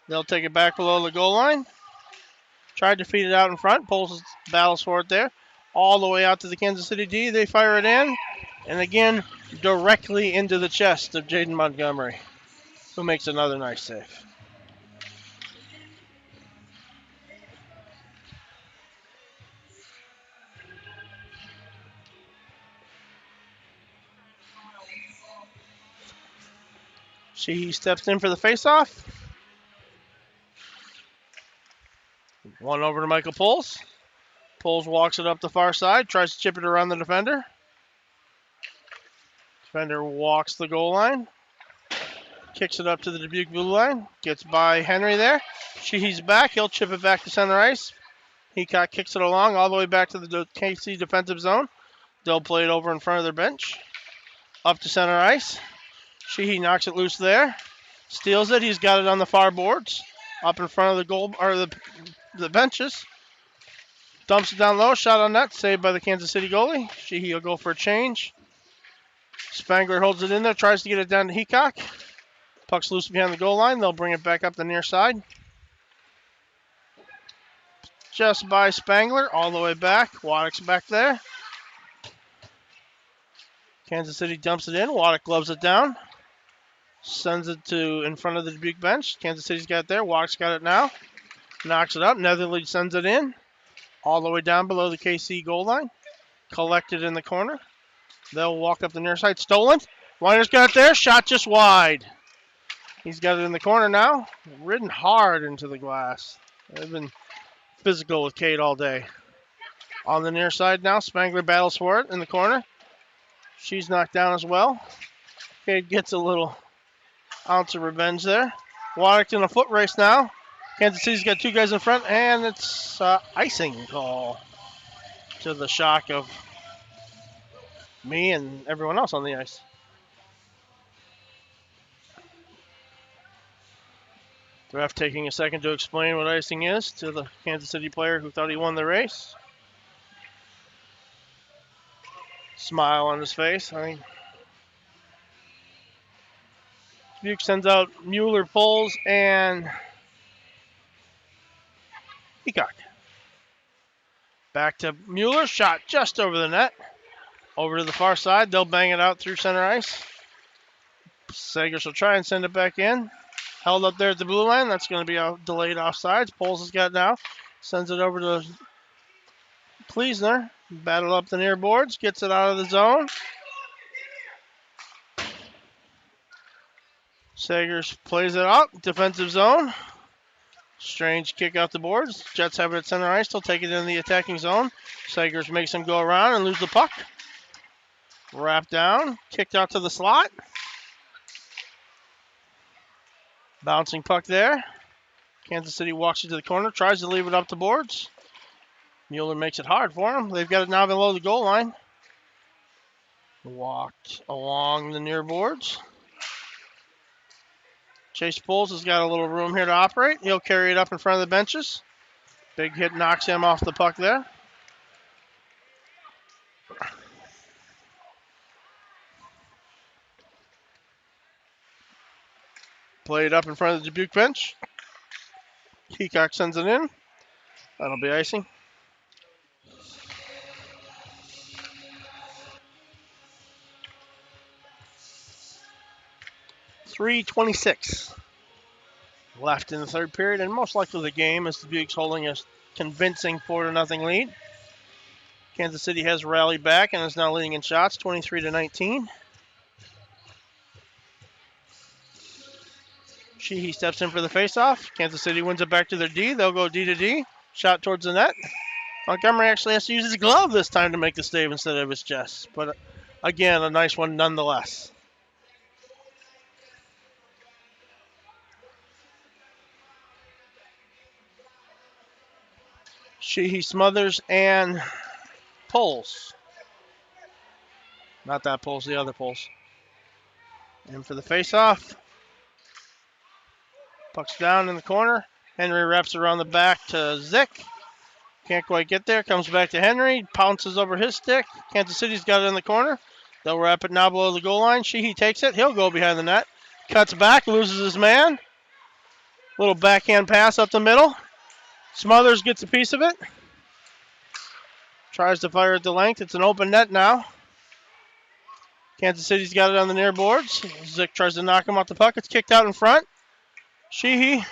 They'll take it back below the goal line. Tried to feed it out in front. Pulls battles for it there. All the way out to the Kansas City D. They fire it in. And again, directly into the chest of Jaden Montgomery, who makes another nice save. She steps in for the faceoff. One over to Michael Poles. Poles walks it up the far side, tries to chip it around the defender. Defender walks the goal line. Kicks it up to the Dubuque blue line. Gets by Henry there. Sheehy's back. He'll chip it back to center ice. Heacock kicks it along all the way back to the KC defensive zone. They'll play it over in front of their bench. Up to center ice. Sheehy knocks it loose there. Steals it. He's got it on the far boards. Up in front of the goal or the benches. Dumps it down low. Shot on net. Saved by the Kansas City goalie. Sheehy will go for a change. Spangler holds it in there. Tries to get it down to Heacock. Puck's loose behind the goal line. They'll bring it back up the near side. Just by Spangler. All the way back. Waddick's back there. Kansas City dumps it in. Waddick gloves it down. Sends it to in front of the Dubuque bench. Kansas City's got it there. Waddick's got it now. Knocks it up. Netherly sends it in. All the way down below the KC goal line. Collected in the corner. They'll walk up the near side. Stolen. Weiner's got it there. Shot just wide. He's got it in the corner now. Ridden hard into the glass. They've been physical with Cade all day. On the near side now. Spangler battles for it in the corner. She's knocked down as well. Cade gets a little ounce of revenge there. Waddick in a foot race now. Kansas City's got two guys in front, and it's icing call to the shock of me and everyone else on the ice. The ref taking a second to explain what icing is to the Kansas City player who thought he won the race. Smile on his face. Dubuque sends out Mueller, pulls, and Heacock. Back to Mueller. Shot just over the net. Over to the far side. They'll bang it out through center ice. Sagers will try and send it back in. Held up there at the blue line. That's going to be a delayed offsides. Poles has got it now. Sends it over to Pleasner. Battle up the near boards. Gets it out of the zone. Sagers plays it up. Defensive zone. Strange kick out the boards. Jets have it at center ice. They'll take it in the attacking zone. Sagers makes him go around and lose the puck. Wrapped down. Kicked out to the slot. Bouncing puck there. Kansas City walks it to the corner. Tries to leave it up the boards. Mueller makes it hard for him. They've got it now below the goal line. Walked along the near boards. Chase Poles has got a little room here to operate. He'll carry it up in front of the benches. Big hit knocks him off the puck there. Played up in front of the Dubuque bench. Heacock sends it in. That'll be icing. .326 left in the third period, and most likely the game as Dubuque's holding a convincing 4-0 lead. Kansas City has rallied back and is now leading in shots, 23-19. Sheehy steps in for the faceoff. Kansas City wins it back to their D. They'll go D to D. Shot towards the net. Montgomery actually has to use his glove this time to make the save instead of his chest. But again, a nice one nonetheless. Sheehy smothers and pulls. Not that pulls, the other pulls. And for the faceoff. Puck's down in the corner. Henry wraps around the back to Zick. Can't quite get there. Comes back to Henry. Pounces over his stick. Kansas City's got it in the corner. They'll wrap it now below the goal line. Sheehy takes it. He'll go behind the net. Cuts back. Loses his man. Little backhand pass up the middle. Smothers gets a piece of it. Tries to fire at the length. It's an open net now. Kansas City's got it on the near boards. Zick tries to knock him off the puck. It's kicked out in front. Sheehy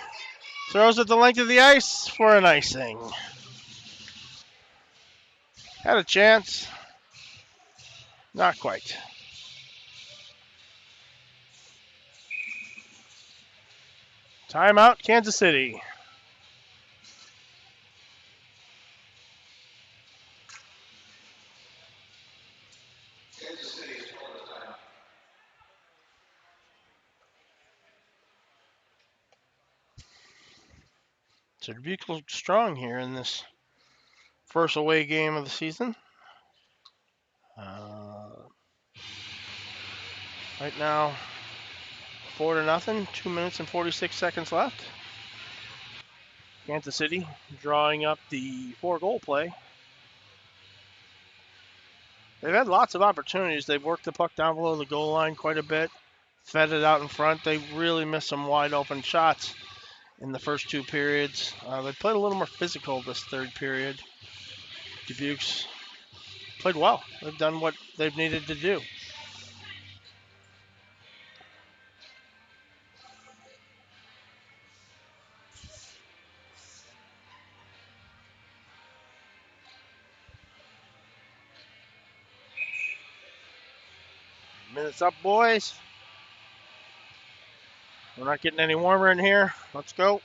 throws it the length of the ice for an icing. Had a chance. Not quite. Timeout, Kansas City. So Dubuque looks strong here in this first away game of the season. Right now, 4-0, 2 minutes and 46 seconds left. Kansas City drawing up the 4-goal play. They've had lots of opportunities. They've worked the puck down below the goal line quite a bit, fed it out in front. They really missed some wide open shots in the first two periods. They played a little more physical this third period. Dubuque's played well. They've done what they've needed to do. Minutes up, boys. We're not getting any warmer in here. Let's go.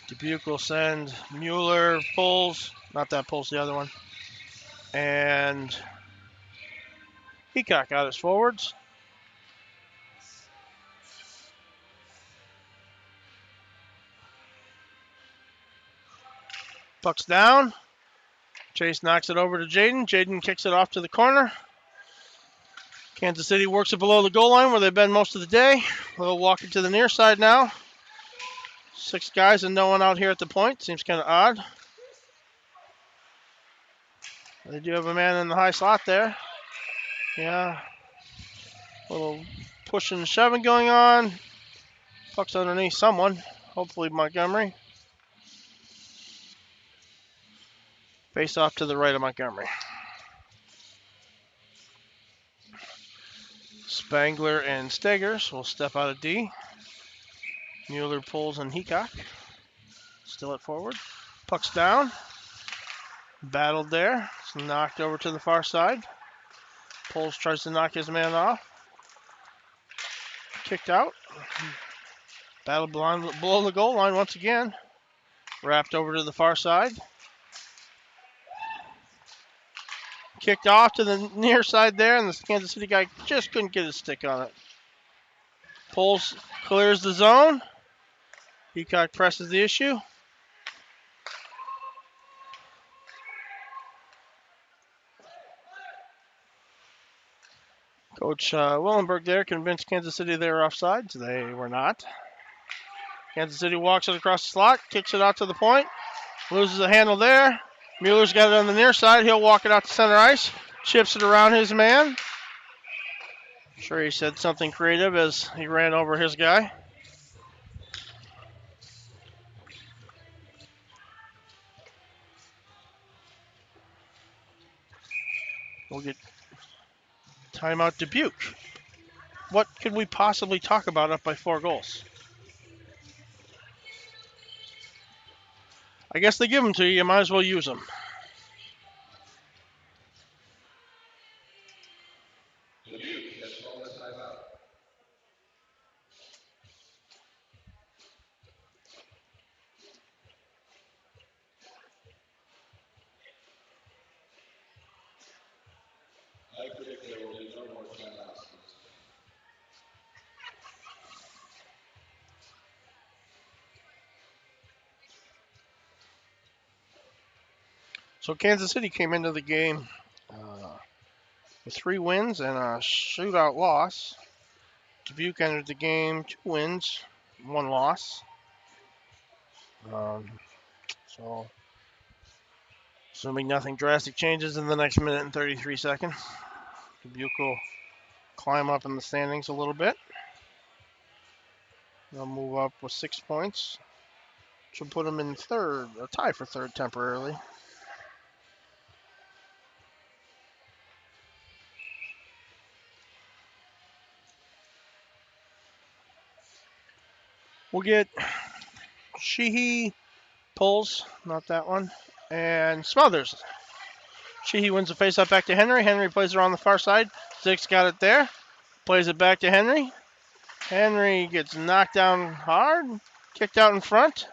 Dubuque will send Mueller, pulls. Not that pulls, the other one. And Heacock out as forwards. Puck's down. Chase knocks it over to Jaden. Jaden kicks it off to the corner. Kansas City works it below the goal line where they've been most of the day. They'll walk it to the near side now. 6 guys and no one out here at the point. Seems kind of odd. They do have a man in the high slot there. Yeah. A little pushing and shoving going on. Puck's underneath someone. Hopefully Montgomery. Face off to the right of Montgomery. Spangler and Stegers will step out of D. Mueller pulls and Heacock. Still at forward. Puck's down. Battled there. It's knocked over to the far side. Pulls tries to knock his man off. Kicked out. Battle below the goal line once again. Wrapped over to the far side. Kicked off to the near side there, and the Kansas City guy just couldn't get his stick on it. Pulls, clears the zone. Heacock presses the issue. Coach Willenberg there convinced Kansas City they were offside. They were not. Kansas City walks it across the slot, kicks it out to the point. Loses the handle there. Mueller's got it on the near side. He'll walk it out to center ice. Chips it around his man. I'm sure he said something creative as he ran over his guy. We'll get timeout Dubuque. What could we possibly talk about up by 4 goals? I guess they give them to you. You might as well use them. So Kansas City came into the game with 3 wins and a shootout loss. Dubuque entered the game 2 wins, 1 loss. So, assuming nothing drastic changes in the next minute and 33 seconds, Dubuque will climb up in the standings a little bit. They'll move up with 6 points, which will put them in third, a tie for third temporarily. We'll get Sheehy pulls, not that one, and Smothers. Sheehy wins the faceoff back to Henry. Henry plays it on the far side. Zix got it there. Plays it back to Henry. Henry gets knocked down hard, kicked out in front.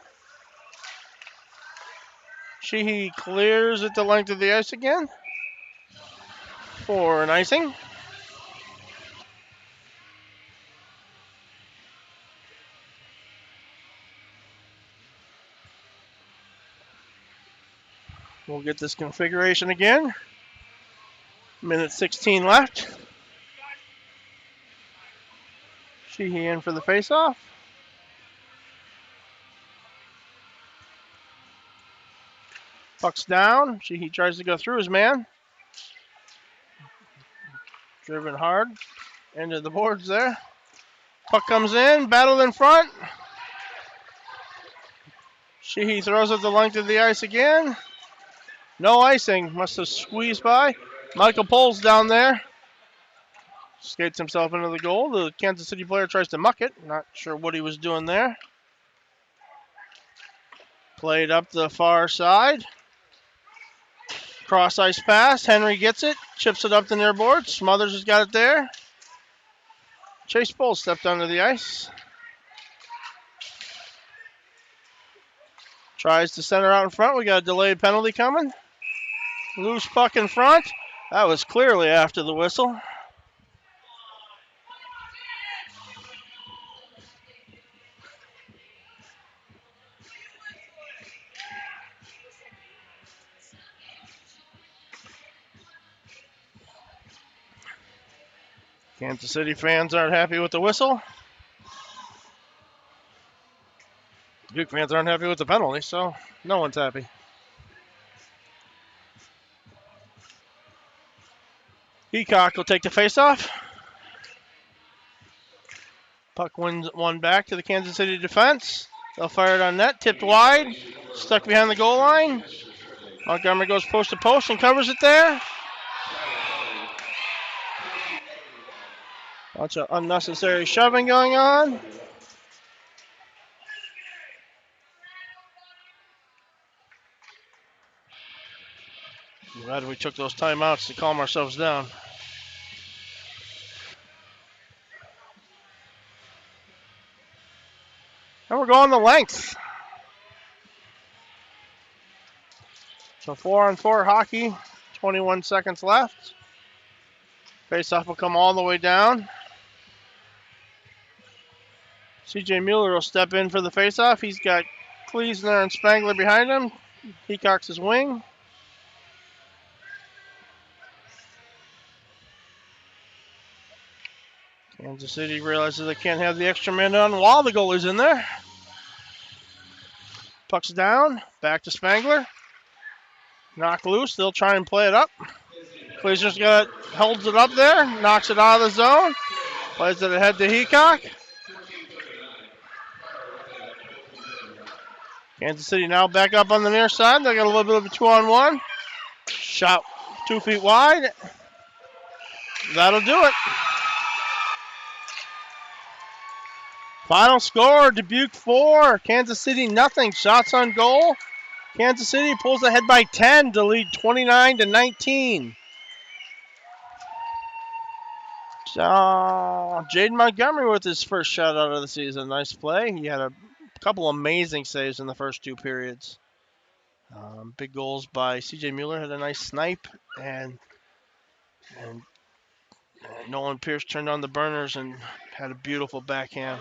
Sheehy clears it the length of the ice again for an icing. We'll get this configuration again. Minute 16 left. Sheehy in for the faceoff. Puck's down. Sheehy tries to go through his man. Driven hard. Into the boards there. Puck comes in. Battled in front. Sheehy throws it the length of the ice again. No icing. Must have squeezed by. Michael Poles down there. Skates himself into the goal. The Kansas City player tries to muck it. Not sure what he was doing there. Played up the far side. Cross ice pass. Henry gets it. Chips it up the near board. Smothers has got it there. Chase Poles stepped under the ice. Tries to center out in front. We got a delayed penalty coming. Loose puck in front. That was clearly after the whistle. Kansas City fans aren't happy with the whistle. Duke fans aren't happy with the penalty, so no one's happy. Heacock will take the faceoff. Puck wins one back to the Kansas City defense. They'll fire it on net, tipped wide, stuck behind the goal line. Montgomery goes post to post and covers it there. Bunch of unnecessary shoving going on. Glad we took those timeouts to calm ourselves down. And we're going the length. So 4-on-4 hockey, 21 seconds left. Faceoff will come all the way down. CJ Mueller will step in for the faceoff. He's got Kleesner and Spangler behind him. Heacock's his wing. Kansas City realizes they can't have the extra man on while the goalie's in there. Puck's down. Back to Spangler. Knocked loose. They'll try and play it up. Glazer's holds it up there. Knocks it out of the zone. Plays it ahead to Heacock. Kansas City now back up on the near side. They got a little bit of a 2-on-1. Shot 2 feet wide. That'll do it. Final score, Dubuque 4, Kansas City nothing. Shots on goal. Kansas City pulls ahead by 10 to lead 29-19. Jaden Montgomery with his first shutout of the season. Nice play. He had a couple amazing saves in the first 2 periods. Big goals by C.J. Mueller, had a nice snipe, and Nolan Pierce turned on the burners and had a beautiful backhand.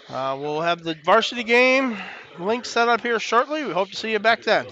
We'll have the varsity game link set up here shortly. We hope to see you back then.